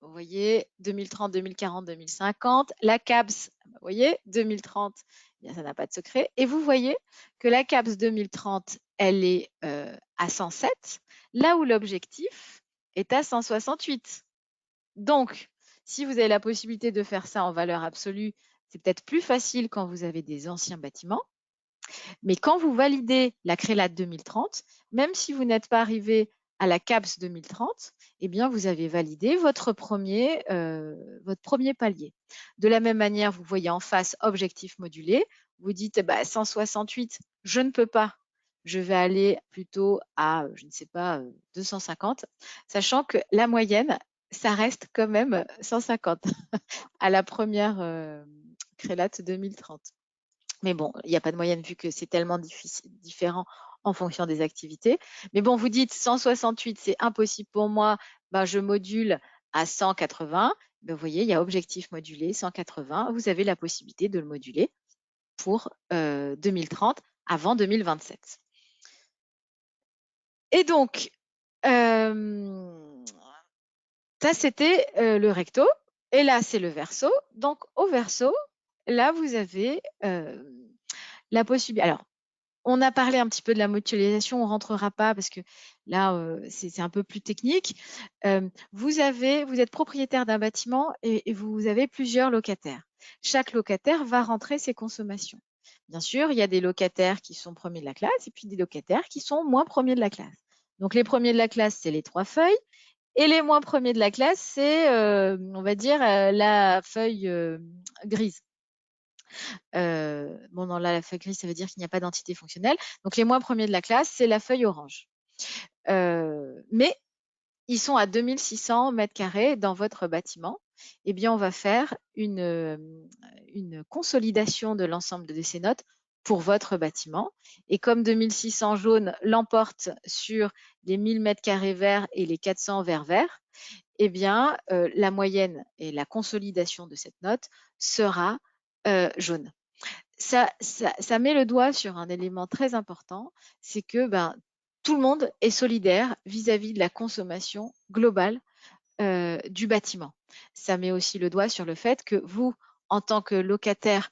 vous voyez, 2030, 2040, 2050, la CABS, vous voyez, 2030, eh bien, ça n'a pas de secret. Et vous voyez que la CABS 2030, elle est à 107, là où l'objectif est à 168. Donc, si vous avez la possibilité de faire ça en valeur absolue, c'est peut-être plus facile quand vous avez des anciens bâtiments. Mais quand vous validez la CRELAT 2030, même si vous n'êtes pas arrivé à la CABS 2030, eh bien, vous avez validé votre premier palier. De la même manière, vous voyez en face objectif modulé. Vous dites 168, je ne peux pas. Je vais aller plutôt à, je ne sais pas, 250, sachant que la moyenne, ça reste quand même 150 à la première CRELAT 2030. Mais bon, il n'y a pas de moyenne vu que c'est tellement différent en fonction des activités. Mais bon, vous dites 168, c'est impossible pour moi, je module à 180. Vous voyez, il y a objectif modulé, 180. Vous avez la possibilité de le moduler pour 2030 avant 2027. Et donc, ça, c'était le recto. Et là, c'est le verso. Donc, au verso, là, vous avez la possibilité. Alors, on a parlé un petit peu de la mutualisation, on ne rentrera pas parce que là, c'est un peu plus technique. Vous êtes propriétaire d'un bâtiment et vous avez plusieurs locataires. Chaque locataire va rentrer ses consommations. Bien sûr, il y a des locataires qui sont premiers de la classe et puis des locataires qui sont moins premiers de la classe. Donc, les premiers de la classe, c'est les 3 feuilles. Et les moins premiers de la classe, c'est, on va dire, la feuille grise. Bon, non, là, la feuille grise, ça veut dire qu'il n'y a pas d'entité fonctionnelle. Donc, les moins premiers de la classe, c'est la feuille orange. Mais ils sont à 2600 mètres carrés dans votre bâtiment. Eh bien, on va faire une consolidation de l'ensemble de ces notes pour votre bâtiment. Et comme 2600 jaune l'emporte sur les 1000 mètres carrés verts et les 400 verts, eh bien, la moyenne et la consolidation de cette note sera jaune. Ça met le doigt sur un élément très important, c'est que tout le monde est solidaire vis-à-vis de la consommation globale du bâtiment. Ça met aussi le doigt sur le fait que vous, en tant que locataire,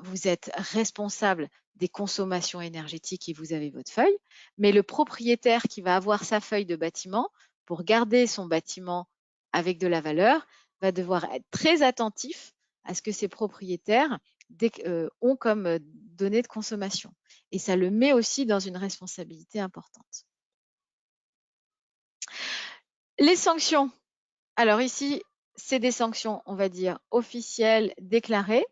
vous êtes responsable des consommations énergétiques et vous avez votre feuille, mais le propriétaire qui va avoir sa feuille de bâtiment, pour garder son bâtiment avec de la valeur, va devoir être très attentif à ce que ses propriétaires ont comme données de consommation. Et ça le met aussi dans une responsabilité importante. Les sanctions. Alors ici, c'est des sanctions, on va dire, officielles, déclarées.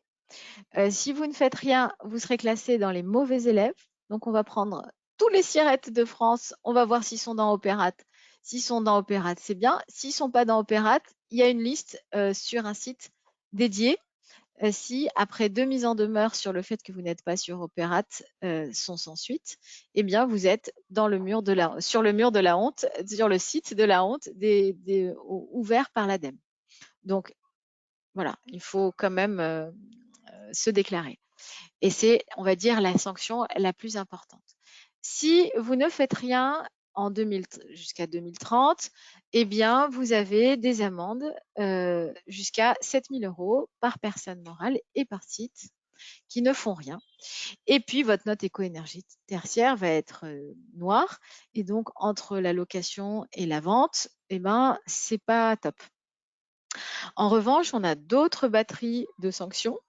Si vous ne faites rien, vous serez classé dans les mauvais élèves. Donc, on va prendre tous les sirettes de France. On va voir s'ils sont dans Opérate. S'ils sont dans Opérate, c'est bien. S'ils ne sont pas dans Opérate, il y a une liste sur un site dédié si, après 2 mises en demeure sur le fait que vous n'êtes pas sur Opérate sont sans suite, eh bien, vous êtes dans le mur sur le mur de la honte, sur le site de la honte ouvert par l'ADEME. Donc, voilà, il faut quand même se déclarer. Et c'est, on va dire, la sanction la plus importante. Si vous ne faites rien jusqu'à 2030, eh bien, vous avez des amendes jusqu'à 7 000 € par personne morale et par site qui ne font rien. Et puis, votre note éco-énergie tertiaire va être noire. Et donc, entre la location et la vente, eh ben, c'est pas top. En revanche, on a d'autres batteries de sanctions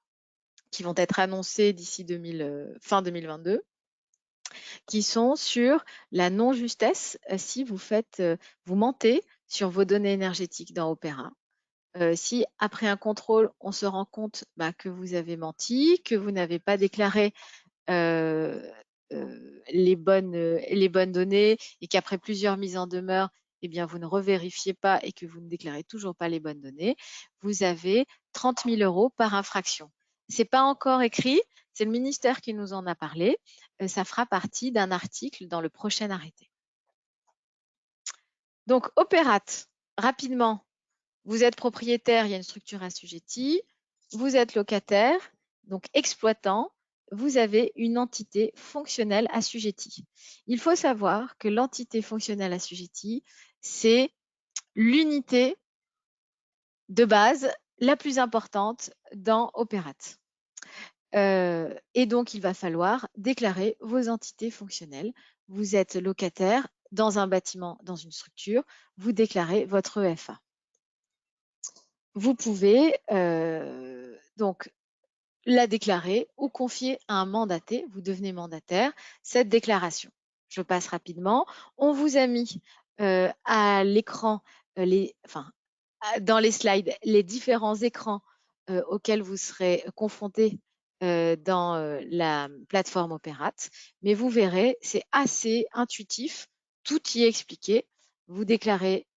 qui vont être annoncées d'ici fin 2022, qui sont sur la non-justesse si vous mentez sur vos données énergétiques dans Opéra. Si après un contrôle, on se rend compte que vous avez menti, que vous n'avez pas déclaré les bonnes données et qu'après plusieurs mises en demeure, eh bien, vous ne revérifiez pas et que vous ne déclarez toujours pas les bonnes données, vous avez 30 000 € par infraction. Ce n'est pas encore écrit, c'est le ministère qui nous en a parlé. Ça fera partie d'un article dans le prochain arrêté. Donc, Opérate, rapidement, vous êtes propriétaire, il y a une structure assujettie, vous êtes locataire, donc exploitant, vous avez une entité fonctionnelle assujettie. Il faut savoir que l'entité fonctionnelle assujettie, c'est l'unité de base la plus importante dans Opérate. Et donc, il va falloir déclarer vos entités fonctionnelles. Vous êtes locataire dans un bâtiment, dans une structure, vous déclarez votre EFA. Vous pouvez donc la déclarer ou confier à un mandaté, vous devenez mandataire, cette déclaration. Je passe rapidement. On vous a mis à l'écran, dans les slides, les différents écrans auxquels vous serez confrontés dans la plateforme Opérate. Mais vous verrez, c'est assez intuitif, tout y est expliqué. Vous déclarez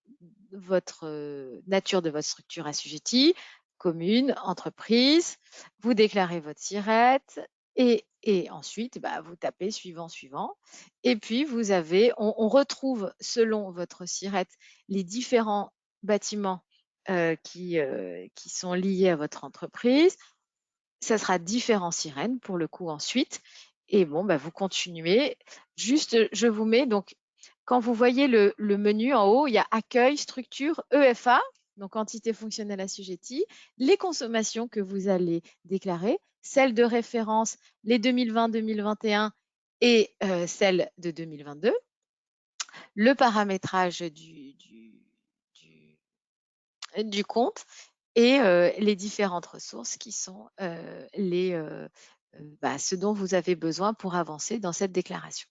votre nature de votre structure assujettie, commune, entreprise, vous déclarez votre SIRET et ensuite vous tapez suivant. Et puis on retrouve selon votre SIRET les différents bâtiments qui sont liés à votre entreprise. Ça sera différents sirènes pour le coup ensuite. Et bon, vous continuez. Juste, je vous mets donc, quand vous voyez le menu en haut, il y a accueil, structure, EFA, donc entité fonctionnelle assujettie, les consommations que vous allez déclarer, celles de référence, les 2020-2021 et celles de 2022, le paramétrage du compte et les différentes ressources qui sont ce dont vous avez besoin pour avancer dans cette déclaration.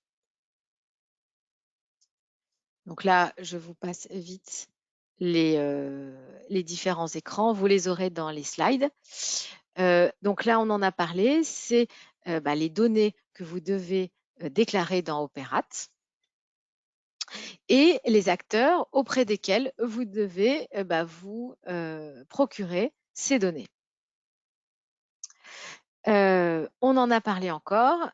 Donc là, je vous passe vite les différents écrans. Vous les aurez dans les slides. Donc là, on en a parlé. C'est les données que vous devez déclarer dans Opérate et les acteurs auprès desquels vous devez vous procurer ces données. On en a parlé encore.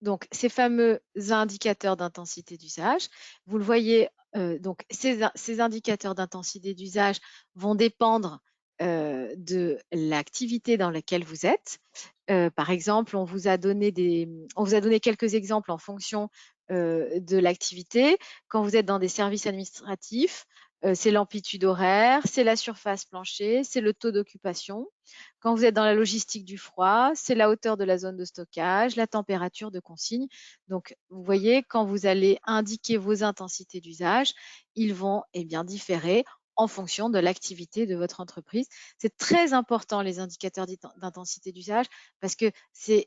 Donc, ces fameux indicateurs d'intensité d'usage, vous le voyez, donc ces indicateurs d'intensité d'usage vont dépendre de l'activité dans laquelle vous êtes. Par exemple, on vous a donné quelques exemples en fonction de l'activité. Quand vous êtes dans des services administratifs, c'est l'amplitude horaire, c'est la surface plancher, c'est le taux d'occupation. Quand vous êtes dans la logistique du froid, c'est la hauteur de la zone de stockage, la température de consigne. Donc, vous voyez, quand vous allez indiquer vos intensités d'usage, ils vont différer en fonction de l'activité de votre entreprise. C'est très important, les indicateurs d'intensité d'usage, parce que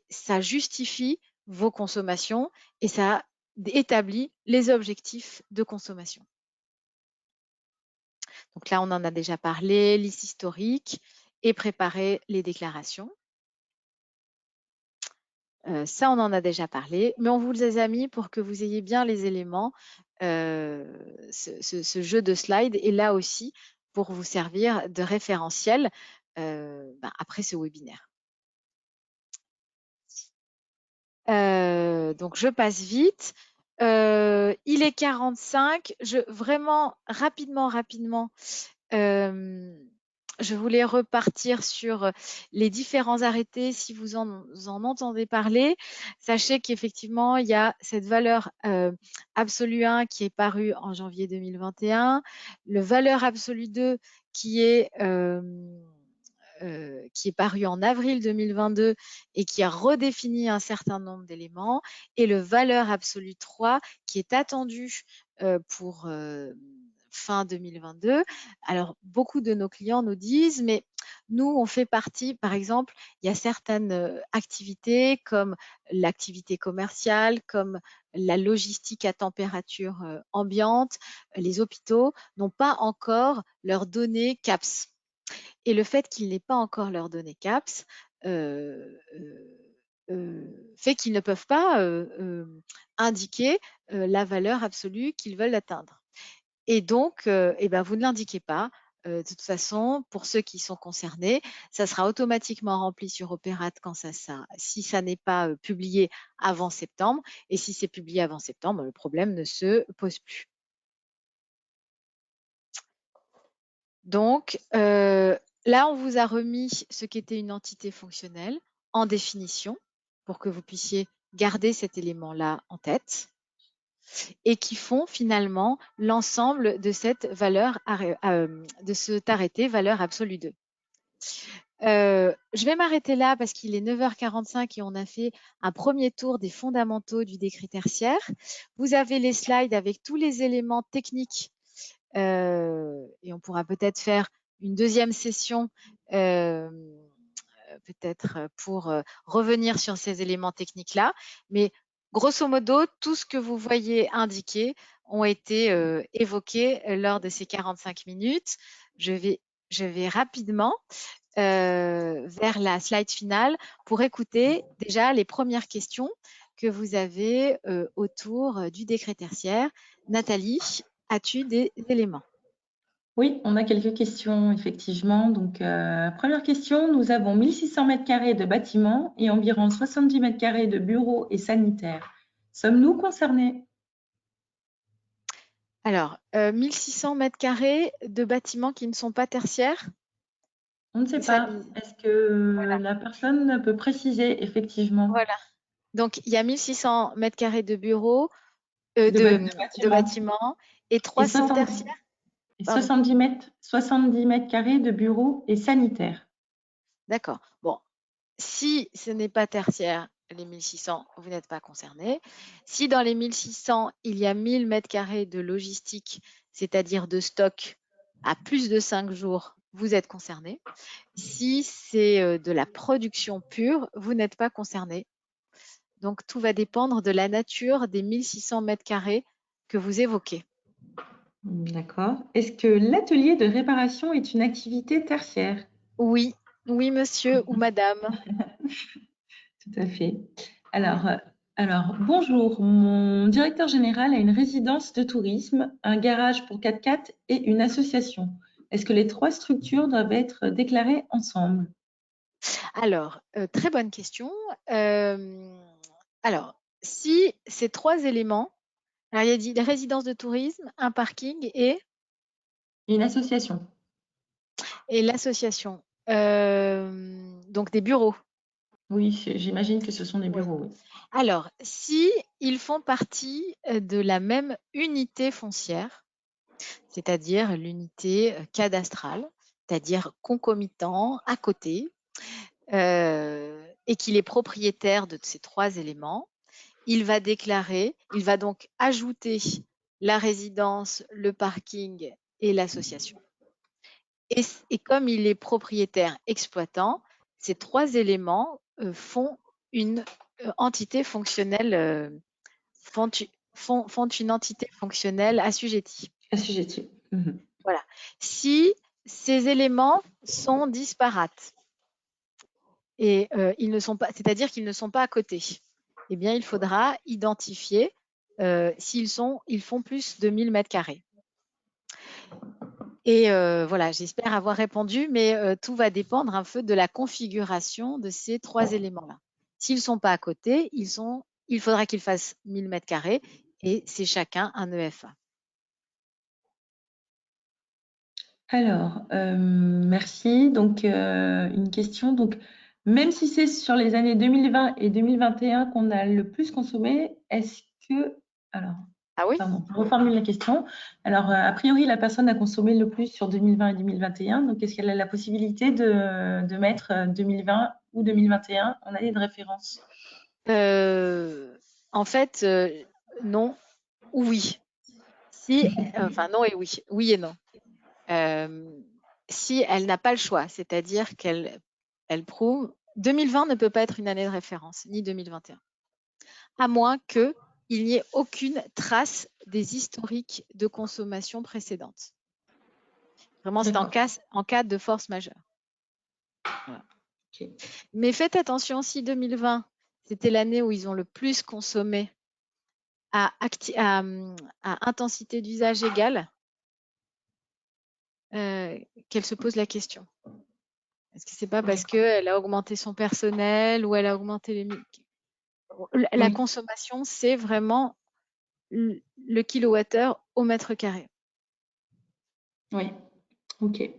ça justifie vos consommations et ça établit les objectifs de consommation. Donc là, on en a déjà parlé, liste historique et préparer les déclarations. Ça, on en a déjà parlé, mais on vous les a mis pour que vous ayez bien les éléments. Ce jeu de slides est là aussi pour vous servir de référentiel après ce webinaire. Donc, je passe vite. Il est 45. Vraiment, rapidement, je voulais repartir sur les différents arrêtés. Si vous en entendez parler, sachez qu'effectivement, il y a cette valeur absolue 1 qui est parue en janvier 2021, le valeur absolue 2 qui est paru en avril 2022 et qui a redéfini un certain nombre d'éléments, et le valeur absolue 3 qui est attendu pour fin 2022. Alors, beaucoup de nos clients nous disent, mais nous, on fait partie, par exemple, il y a certaines activités comme l'activité commerciale, comme la logistique à température ambiante, les hôpitaux n'ont pas encore leurs données CAPS. Et le fait qu'ils n'aient pas encore leurs données CAPS fait qu'ils ne peuvent pas indiquer la valeur absolue qu'ils veulent atteindre. Et donc, vous ne l'indiquez pas. De toute façon, pour ceux qui sont concernés, ça sera automatiquement rempli sur Opérate si ça n'est pas publié avant septembre. Et si c'est publié avant septembre, le problème ne se pose plus. Donc, là, on vous a remis ce qu'était une entité fonctionnelle en définition pour que vous puissiez garder cet élément-là en tête et qui font finalement l'ensemble de cette valeur, de cet arrêté valeur absolue 2. Je vais m'arrêter là parce qu'il est 9h45 et on a fait un premier tour des fondamentaux du décret tertiaire. Vous avez les slides avec tous les éléments techniques et on pourra peut-être faire une deuxième session peut-être pour revenir sur ces éléments techniques-là. Mais grosso modo, tout ce que vous voyez indiqué ont été évoqués lors de ces 45 minutes. Je vais rapidement vers la slide finale pour écouter déjà les premières questions que vous avez autour du décret tertiaire. Nathalie, as-tu des éléments? Oui, on a quelques questions, effectivement. Donc, première question, nous avons 1600 m² de bâtiments et environ 70 m² de bureaux et sanitaires. Sommes-nous concernés? Alors, 1600 m² de bâtiments qui ne sont pas tertiaires? On ne sait pas. Est-ce que la personne peut préciser, effectivement? Voilà. Donc, il y a 1600 m² de bureaux, de bâtiments et 300 tertiaires. Et 70 m² de bureaux et sanitaires. D'accord. Bon, si ce n'est pas tertiaire, les 1600, vous n'êtes pas concerné. Si dans les 1600, il y a 1000 m² de logistique, c'est-à-dire de stock à plus de 5 jours, vous êtes concerné. Si c'est de la production pure, vous n'êtes pas concerné. Donc, tout va dépendre de la nature des 1600 m² que vous évoquez. D'accord. Est-ce que l'atelier de réparation est une activité tertiaire? Oui, oui, monsieur ou madame. Tout à fait. Alors, bonjour. Mon directeur général a une résidence de tourisme, un garage pour 4x4 et une association. Est-ce que les 3 structures doivent être déclarées ensemble? Alors, très bonne question. Alors, si ces 3 éléments, alors il y a dit résidence de tourisme, un parking et Une association. Et l'association. Donc des bureaux. Oui, j'imagine que ce sont des bureaux. Oui. Alors, si ils font partie de la même unité foncière, c'est-à-dire l'unité cadastrale, c'est-à-dire concomitant à côté, et qu'il est propriétaire de ces 3 éléments, il va donc ajouter la résidence, le parking et l'association. Et comme il est propriétaire exploitant, ces 3 éléments font une entité fonctionnelle, font une entité fonctionnelle assujettie. Assujettie. Mhm. Voilà. Si ces éléments sont disparates et ils ne sont pas, c'est-à-dire qu'ils ne sont pas à côté, eh bien, il faudra identifier s'ils font plus de 1000 m². Et voilà, j'espère avoir répondu, mais tout va dépendre un peu de la configuration de ces 3 éléments-là. S'ils ne sont pas à côté, il faudra qu'ils fassent 1000 mètres carrés et c'est chacun un EFA. Alors, merci. Donc, une question. Donc, même si c'est sur les années 2020 et 2021 qu'on a le plus consommé, est-ce que… Alors, Ah oui? pardon, je reformule la question. Alors, a priori, la personne a consommé le plus sur 2020 et 2021. Donc, est-ce qu'elle a la possibilité de mettre 2020 ou 2021 en année de référence? En fait, non ou oui. Si, enfin non et oui, oui et non. Si elle n'a pas le choix, c'est-à-dire qu'elle prouve 2020 ne peut pas être une année de référence, ni 2021, à moins qu'il n'y ait aucune trace des historiques de consommation précédentes. Vraiment, c'est en cas de force majeure. Voilà. Okay. Mais faites attention, si 2020, c'était l'année où ils ont le plus consommé à intensité d'usage égale, qu'elle se pose la question. Est-ce que c'est pas parce qu'elle a augmenté son personnel ou elle a augmenté les… La consommation, c'est vraiment le kilowattheure au mètre carré. Oui, ok.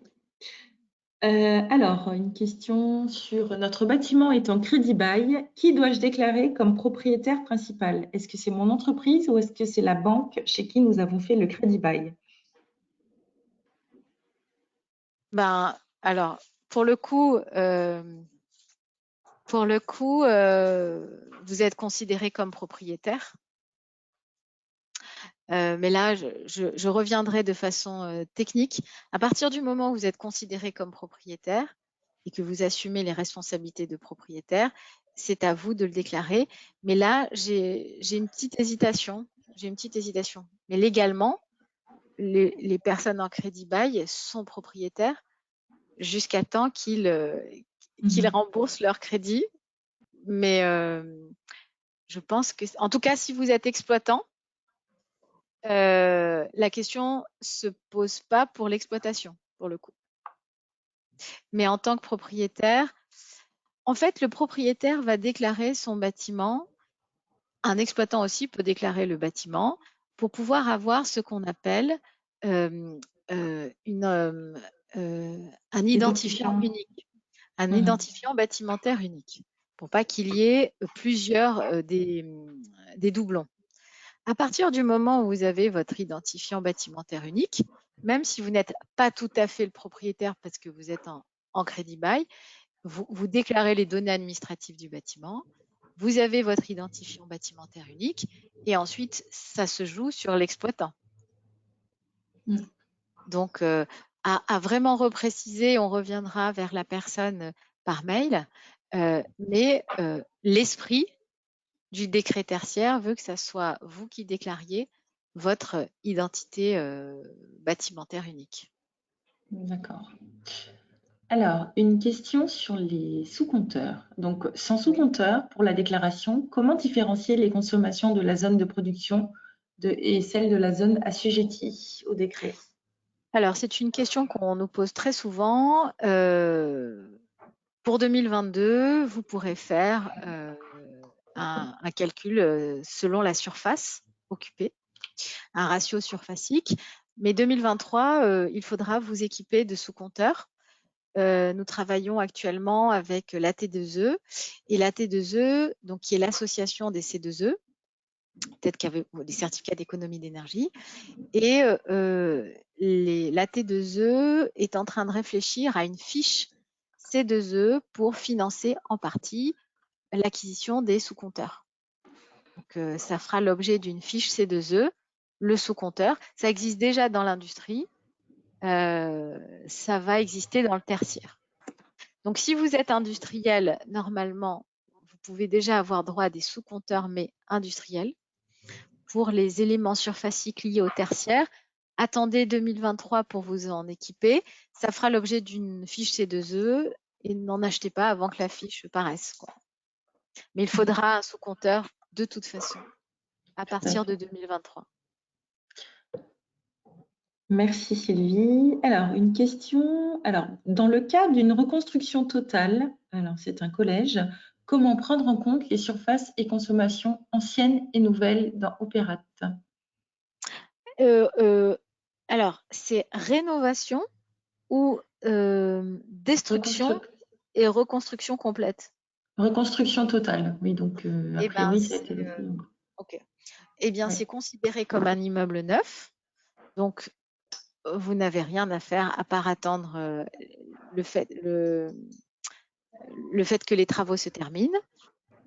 Alors, une question sur notre bâtiment est en crédit bail. Qui dois-je déclarer comme propriétaire principal? Est-ce que c'est mon entreprise ou est-ce que c'est la banque chez qui nous avons fait le crédit bail? Ben, alors, pour le coup, vous êtes considéré comme propriétaire. Mais là, je reviendrai de façon technique. À partir du moment où vous êtes considéré comme propriétaire et que vous assumez les responsabilités de propriétaire, c'est à vous de le déclarer. Mais là, j'ai une petite hésitation. Mais légalement, les personnes en crédit bail sont propriétaires jusqu'à temps qu'ils remboursent leur crédit. Mais je pense que, en tout cas, si vous êtes exploitant, la question se pose pas pour l'exploitation, pour le coup. Mais en tant que propriétaire, en fait, le propriétaire va déclarer son bâtiment. Un exploitant aussi peut déclarer le bâtiment pour pouvoir avoir ce qu'on appelle un identifiant unique, un identifiant bâtimentaire unique, pour pas qu'il y ait plusieurs des doublons. À partir du moment où vous avez votre identifiant bâtimentaire unique, même si vous n'êtes pas tout à fait le propriétaire parce que vous êtes en crédit bail, vous déclarez les données administratives du bâtiment, vous avez votre identifiant bâtimentaire unique et ensuite, ça se joue sur l'exploitant. Donc, à vraiment repréciser, on reviendra vers la personne par mail, mais l'esprit du décret tertiaire veut que ça soit vous qui déclariez votre identité bâtimentaire unique. D'accord. Alors, une question sur les sous-compteurs. Donc, sans sous-compteur, pour la déclaration, comment différencier les consommations de la zone de production et celles de la zone assujettie au décret? Alors, c'est une question qu'on nous pose très souvent. Pour 2022, vous pourrez faire un calcul selon la surface occupée, un ratio surfacique. Mais 2023, il faudra vous équiper de sous-compteurs. Nous travaillons actuellement avec la T2E et la T2E, donc, qui est l'association des C2E, peut-être qu'il y avait des certificats d'économie d'énergie. Et la T2E est en train de réfléchir à une fiche C2E pour financer en partie l'acquisition des sous-compteurs. Donc, ça fera l'objet d'une fiche C2E, le sous-compteur. Ça existe déjà dans l'industrie, ça va exister dans le tertiaire. Donc, si vous êtes industriel, normalement, vous pouvez déjà avoir droit à des sous-compteurs, mais industriels. Pour les éléments surfaciques liés au tertiaire, attendez 2023 pour vous en équiper. Ça fera l'objet d'une fiche C2E et n'en achetez pas avant que la fiche paraisse, quoi. Mais il faudra un sous-compteur de toute façon à partir de 2023. Merci Sylvie. Alors, une question. Alors, dans le cas d'une reconstruction totale, alors c'est un collège, comment prendre en compte les surfaces et consommations anciennes et nouvelles dans Opérat? Alors, c'est rénovation ou destruction et reconstruction complète? Reconstruction totale, oui, donc a Eh ben, priori, ça a été décrit. ok. Eh bien, Ouais. c'est considéré comme un immeuble neuf. Donc, vous n'avez rien à faire à part attendre le fait que les travaux se terminent.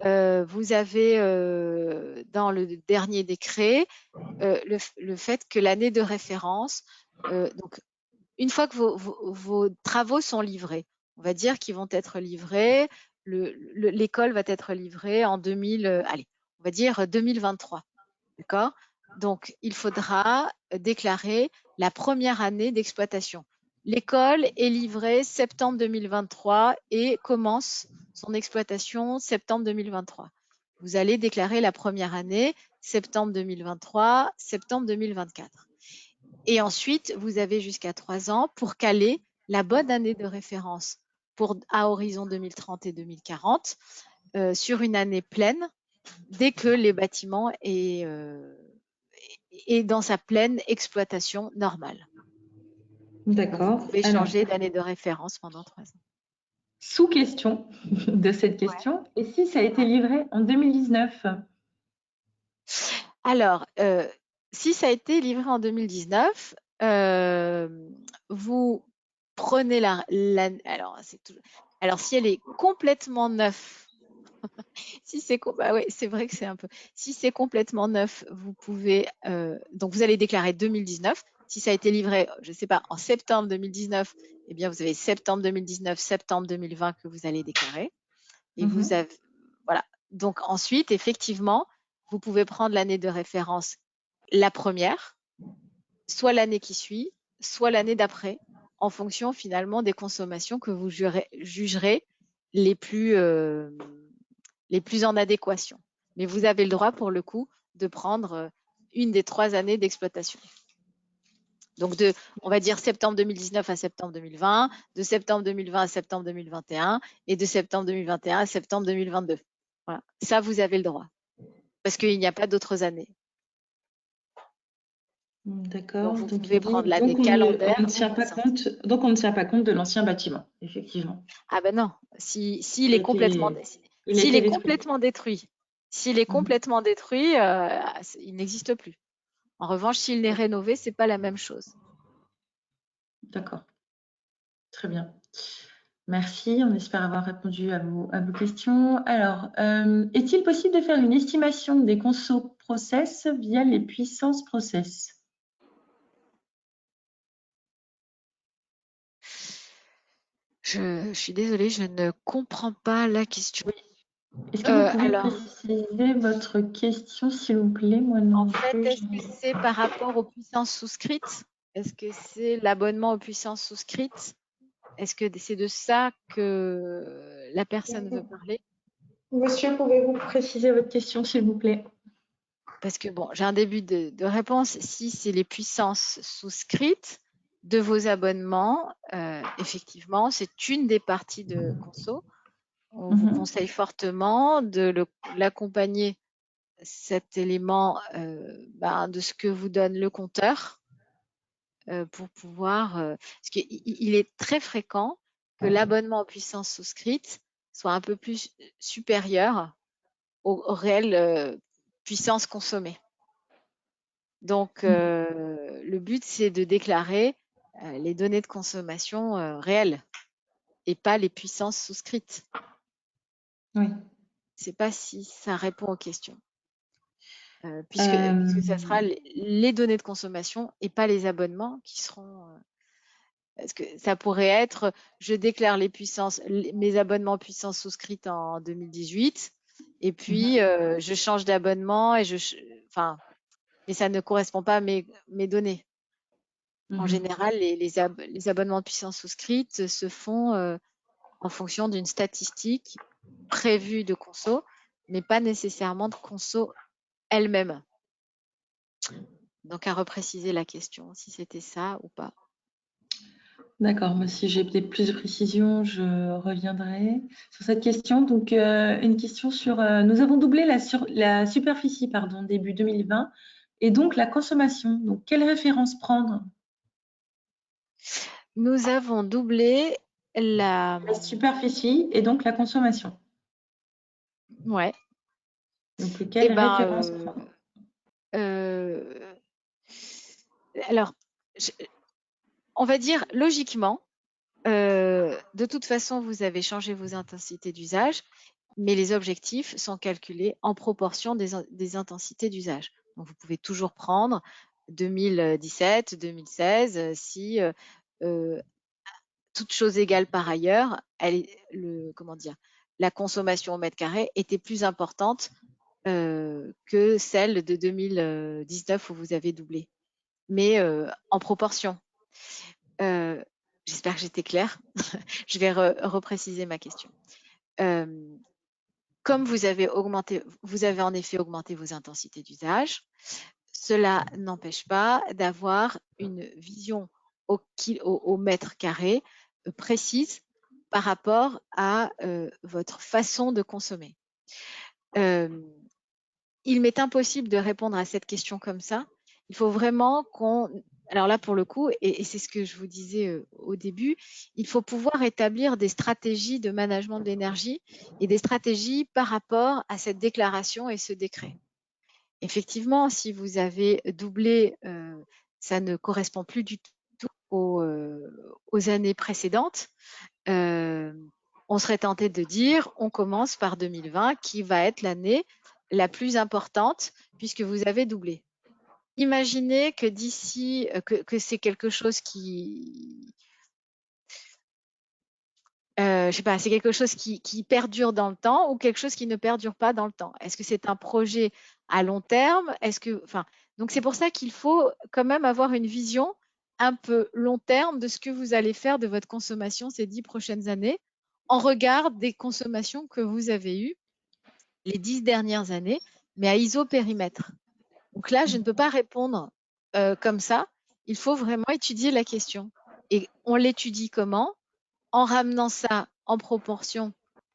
Vous avez dans le dernier décret le fait que l'année de référence, donc une fois que vos travaux sont livrés, on va dire qu'ils vont être livrés, l'école va être livrée en 2000, allez, on va dire 2023, d'accord? Donc, il faudra déclarer la première année d'exploitation. L'école est livrée septembre 2023 et commence son exploitation septembre 2023. Vous allez déclarer la première année septembre 2023, septembre 2024. Et ensuite, vous avez jusqu'à 3 ans pour caler la bonne année de référence à horizon 2030 et 2040 sur une année pleine dès que les bâtiments est dans sa pleine exploitation normale. D'accord. Vous pouvez changer d'année de référence pendant 3 ans. Sous-question de cette question, et si ça a été livré en 2019? Alors, si ça a été livré en 2019, vous prenez alors, si elle est complètement neuve, si c'est ouais, c'est vrai que c'est un peu. Si c'est complètement neuf, vous pouvez donc vous allez déclarer 2019. Si ça a été livré, je ne sais pas, en septembre 2019, eh bien vous avez septembre 2019, septembre 2020 que vous allez déclarer. Et vous avez voilà. Donc ensuite, effectivement, vous pouvez prendre l'année de référence, la première, soit l'année qui suit, soit l'année d'après, en fonction finalement des consommations que vous jugerez les plus en adéquation. Mais vous avez le droit, pour le coup, de prendre une des 3 années d'exploitation. Donc, on va dire septembre 2019 à septembre 2020, de septembre 2020 à septembre 2021 et de septembre 2021 à septembre 2022. Voilà. Ça, vous avez le droit. Parce qu'il n'y a pas d'autres années. D'accord. Donc, vous pouvez prendre l'année calendaire. Donc, on ne tient pas compte de l'ancien bâtiment, effectivement. Ah ben non. S'il est complètement détruit, il n'existe plus. En revanche, s'il est rénové, ce n'est pas la même chose. D'accord. Très bien. Merci. On espère avoir répondu à vos questions. Alors, est-il possible de faire une estimation des consos process via les puissances process? Je suis désolée, je ne comprends pas la question. Est-ce que vous pouvez préciser votre question, s'il vous plaît? Moi, non. En fait, est-ce que c'est par rapport aux puissances souscrites? Est-ce que c'est l'abonnement aux puissances souscrites? Est-ce que c'est de ça que la personne veut parler? Monsieur, pouvez-vous préciser votre question, s'il vous plaît? Parce que bon, j'ai un début de réponse. Si c'est les puissances souscrites de vos abonnements, effectivement, c'est une des parties de Conso. On vous conseille fortement de l'accompagner, cet élément, de ce que vous donne le compteur pour pouvoir. Parce qu'il est très fréquent que l'abonnement en puissance souscrite soit un peu plus supérieur aux réelles puissances consommées. Donc, le but, c'est de déclarer les données de consommation réelles et pas les puissances souscrites. Oui. Je ne sais pas si ça répond aux questions. Puisque ça sera les données de consommation et pas les abonnements qui seront. Parce que ça pourrait être, je déclare mes abonnements puissance souscrite en 2018, et puis je change d'abonnement et mais ça ne correspond pas à mes données. En général, les abonnements de puissance souscrite se font en fonction d'une statistique prévue de conso, mais pas nécessairement de conso elle-même. Donc, à repréciser la question, si c'était ça ou pas. D'accord, moi, si j'ai peut-être plus de précisions, je reviendrai sur cette question. Donc, une question sur, nous avons doublé la superficie, pardon, début 2020, et donc la consommation. Donc, quelle référence prendre? Nous avons doublé La superficie et donc la consommation. Ouais. Donc, Eh quelle ben, référence prendre? alors, on va dire logiquement, de toute façon, vous avez changé vos intensités d'usage, mais les objectifs sont calculés en proportion des intensités d'usage. Donc, vous pouvez toujours prendre 2017, 2016, si toute chose égale par ailleurs, la consommation au mètre carré était plus importante que celle de 2019 où vous avez doublé, mais en proportion. J'espère que j'étais claire. Je vais repréciser ma question. Comme vous avez en effet augmenté vos intensités d'usage, cela n'empêche pas d'avoir une vision au mètre carré précise par rapport à votre façon de consommer. Il m'est impossible de répondre à cette question comme ça. Il faut vraiment alors là, pour le coup, et c'est ce que je vous disais au début, il faut pouvoir établir des stratégies de management de l'énergie et des stratégies par rapport à cette déclaration et ce décret. Effectivement, si vous avez doublé, ça ne correspond plus du tout aux années précédentes. On serait tenté de dire, on commence par 2020, qui va être l'année la plus importante puisque vous avez doublé. Imaginez que d'ici, que c'est quelque chose qui, je sais pas, c'est quelque chose qui perdure dans le temps ou quelque chose qui ne perdure pas dans le temps. Est-ce que c'est un projet à long terme? Donc c'est pour ça qu'il faut quand même avoir une vision un peu long terme de ce que vous allez faire de votre consommation ces 10 prochaines années en regard des consommations que vous avez eues les 10 dernières années, mais à isopérimètre. Donc là, je ne peux pas répondre comme ça. Il faut vraiment étudier la question. Et on l'étudie comment? En ramenant ça en proportion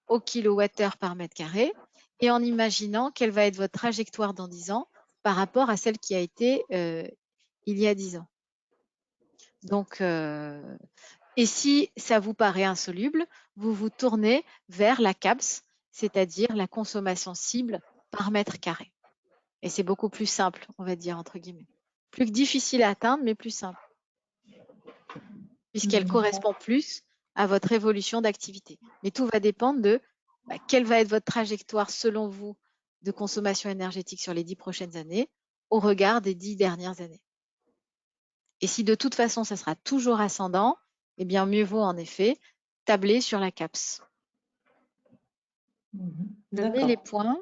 au kilowattheure par mètre carré et en imaginant quelle va être votre trajectoire dans 10 ans par rapport à celle qui a été il y a 10 ans. Donc, et si ça vous paraît insoluble, vous vous tournez vers la CAPS, c'est-à-dire la consommation cible par mètre carré. Et c'est beaucoup plus simple, on va dire, entre guillemets. Plus difficile à atteindre, mais plus simple, puisqu'elle correspond plus à votre évolution d'activité. Mais tout va dépendre de quelle va être votre trajectoire, selon vous, de consommation énergétique sur les 10 prochaines années, au regard des 10 dernières années. Et si de toute façon, ça sera toujours ascendant, eh bien, mieux vaut en effet tabler sur la CAPS. Je mets les points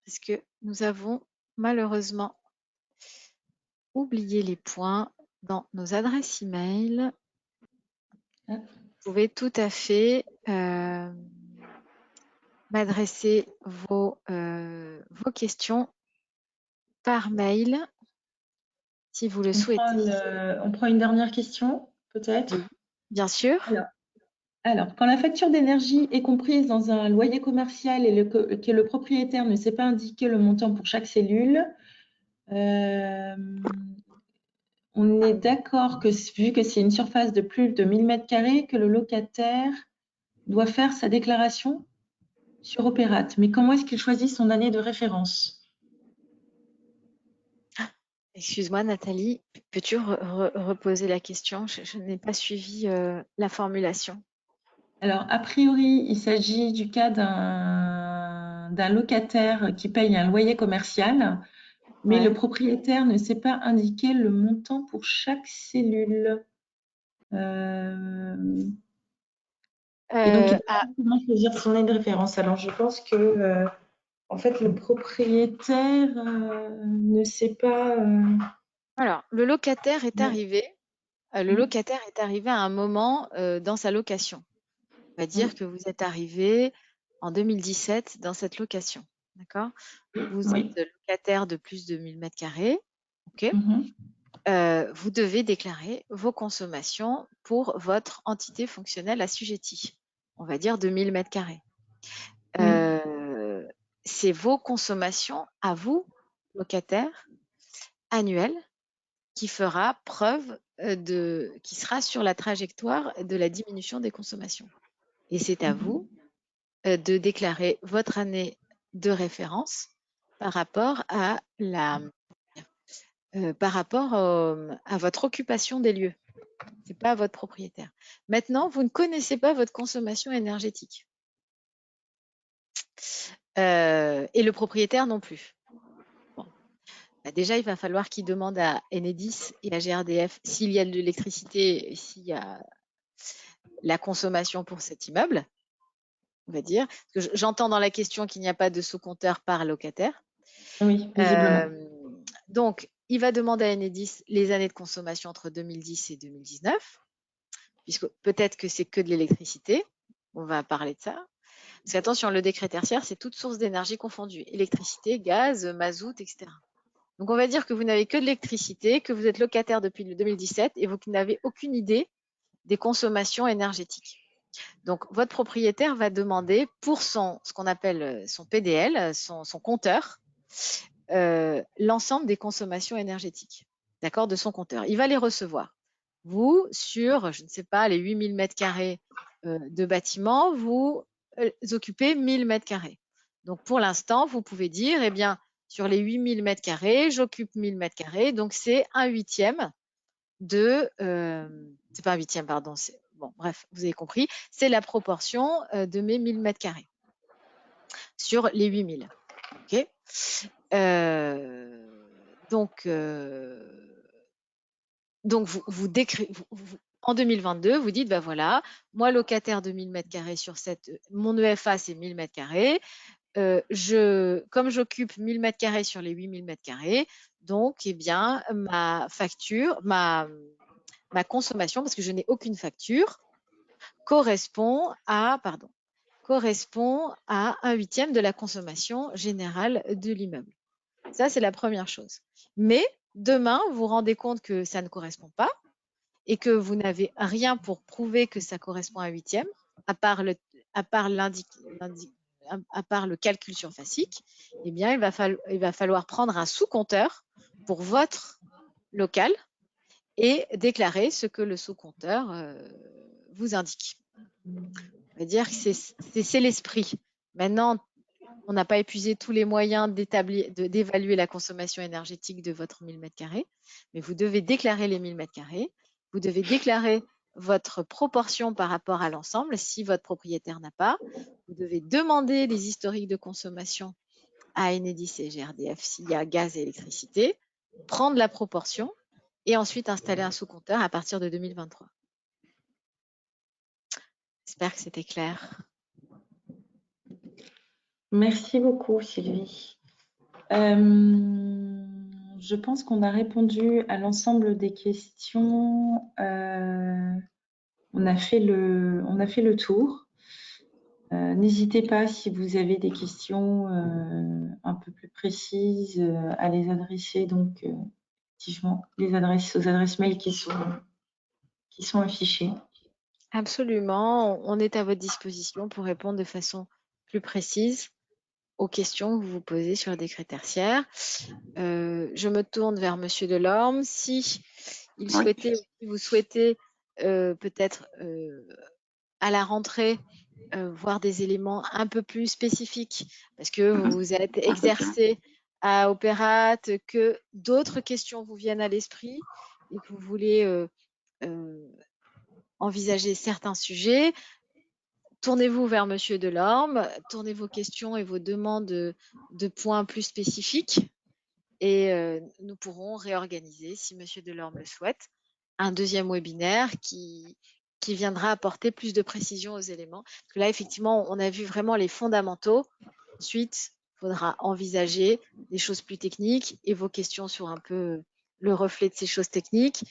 parce que nous avons malheureusement oublié les points dans nos adresses email. Vous pouvez tout à fait m'adresser vos questions par mail si vous le souhaitez. On prend une dernière question, peut-être? Oui, bien sûr. Alors, quand la facture d'énergie est comprise dans un loyer commercial et que le propriétaire ne sait pas indiquer le montant pour chaque cellule, on est d'accord que, vu que c'est une surface de plus de 1000 m², que le locataire doit faire sa déclaration sur Opérate. Mais comment est-ce qu'il choisit son année de référence? Excuse-moi, Nathalie, peux-tu reposer la question? Je n'ai pas suivi la formulation. Alors, a priori, il s'agit du cas d'un locataire qui paye un loyer commercial, mais le propriétaire ne sait pas indiquer le montant pour chaque cellule. Et donc, il doit comment choisir son année de référence. Alors, je pense que, en fait, le propriétaire ne sait pas. Alors, le locataire est arrivé. Le locataire est arrivé à un moment dans sa location. On va dire que vous êtes arrivé en 2017 dans cette location. D'accord? Vous êtes locataire de plus de 1000 m². Okay. Vous devez déclarer vos consommations pour votre entité fonctionnelle assujettie, on va dire de 1000 m². C'est vos consommations à vous, locataires, annuelles, qui fera preuve qui sera sur la trajectoire de la diminution des consommations. Et c'est à vous de déclarer votre année de référence par rapport à à votre occupation des lieux. Ce n'est pas à votre propriétaire. Maintenant, vous ne connaissez pas votre consommation énergétique. Et le propriétaire non plus. Bon. Bah déjà, il va falloir qu'il demande à Enedis et à GRDF s'il y a de l'électricité et s'il y a la consommation pour cet immeuble, on va dire. Parce que j'entends dans la question qu'il n'y a pas de sous-compteur par locataire. Oui, visiblement. Donc, il va demander à Enedis les années de consommation entre 2010 et 2019, puisque peut-être que c'est que de l'électricité. On va parler de ça. Parce qu'attention, le décret tertiaire, c'est toute source d'énergie confondue. Électricité, gaz, mazout, etc. Donc, on va dire que vous n'avez que de l'électricité, que vous êtes locataire depuis le 2017 et vous n'avez aucune idée des consommations énergétiques. Donc, votre propriétaire va demander pour ce qu'on appelle son PDL, son compteur, l'ensemble des consommations énergétiques, d'accord, de son compteur. Il va les recevoir. Vous, sur, je ne sais pas, les 8000 m² de bâtiment, vous occupez 1000 m². Donc, pour l'instant, vous pouvez dire, eh bien, sur les 8000 m², j'occupe 1000 m², donc c'est un huitième de... c'est pas un huitième, pardon. Bon, bref, vous avez compris. C'est la proportion de mes 1000 m² sur les 8000. OK. Donc, vous en 2022, vous dites, ben voilà, moi, locataire de 1000 m² sur mon EFA, c'est 1000 m². Comme j'occupe 1000 m² sur les 8000 m², donc, eh bien, ma facture, ma consommation, parce que je n'ai aucune facture, correspond à un huitième de la consommation générale de l'immeuble. Ça, c'est la première chose. Mais demain, vous vous rendez compte que ça ne correspond pas et que vous n'avez rien pour prouver que ça correspond à un huitième, à part le calcul surfacique, eh bien, il va falloir prendre un sous-compteur pour votre local et déclarer ce que le sous-compteur vous indique. On va dire que c'est l'esprit. Maintenant, on n'a pas épuisé tous les moyens d'évaluer la consommation énergétique de votre 1000 m², mais vous devez déclarer les 1000 m². Vous devez déclarer votre proportion par rapport à l'ensemble si votre propriétaire n'a pas. Vous devez demander les historiques de consommation à Enedis et GRDF s'il y a gaz et électricité, prendre la proportion et ensuite installer un sous-compteur à partir de 2023. J'espère que c'était clair. Merci beaucoup, Sylvie. Je pense qu'on a répondu à l'ensemble des questions. On a fait le tour. N'hésitez pas, si vous avez des questions un peu plus précises, à les adresser donc effectivement aux adresses mail qui sont affichées. Absolument, on est à votre disposition pour répondre de façon plus précise aux questions que vous vous posez sur le décret tertiaire. Je me tourne vers Monsieur Delorme. Si vous souhaitez peut-être à la rentrée voir des éléments un peu plus spécifiques, parce que vous vous êtes exercé à Opérate, que d'autres questions vous viennent à l'esprit et que vous voulez envisager certains sujets, tournez-vous vers Monsieur Delorme, tournez vos questions et vos demandes de points plus spécifiques et nous pourrons réorganiser, si Monsieur Delorme le souhaite, un deuxième webinaire qui viendra apporter plus de précision aux éléments. Parce que là, effectivement, on a vu vraiment les fondamentaux. Ensuite, il faudra envisager des choses plus techniques et vos questions sur un peu le reflet de ces choses techniques.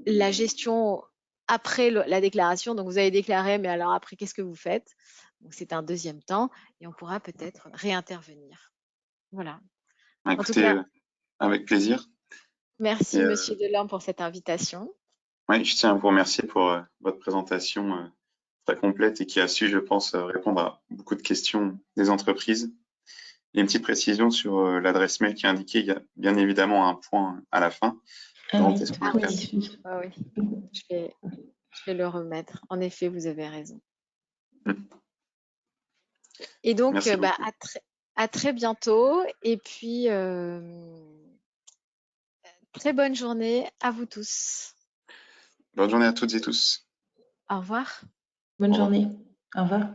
La gestion après la déclaration, donc vous avez déclaré, mais alors après, qu'est-ce que vous faites? Donc c'est un deuxième temps et on pourra peut-être réintervenir. Voilà. Écoutez, en tout cas, avec plaisir. Merci, Et, Monsieur Delorme, pour cette invitation. ouais, je tiens à vous remercier pour votre présentation très complète et qui a su, je pense, répondre à beaucoup de questions des entreprises. Et une petite précision sur l'adresse mail qui est indiquée, il y a bien évidemment un point à la fin. Ah oui, Grandes.fr. Ah oui, je vais le remettre. En effet, vous avez raison. Et donc, Merci beaucoup. à très bientôt. Et puis, très bonne journée à vous tous. Bonne journée à toutes et tous. Au revoir. bonne Au revoir. journée. Au revoir.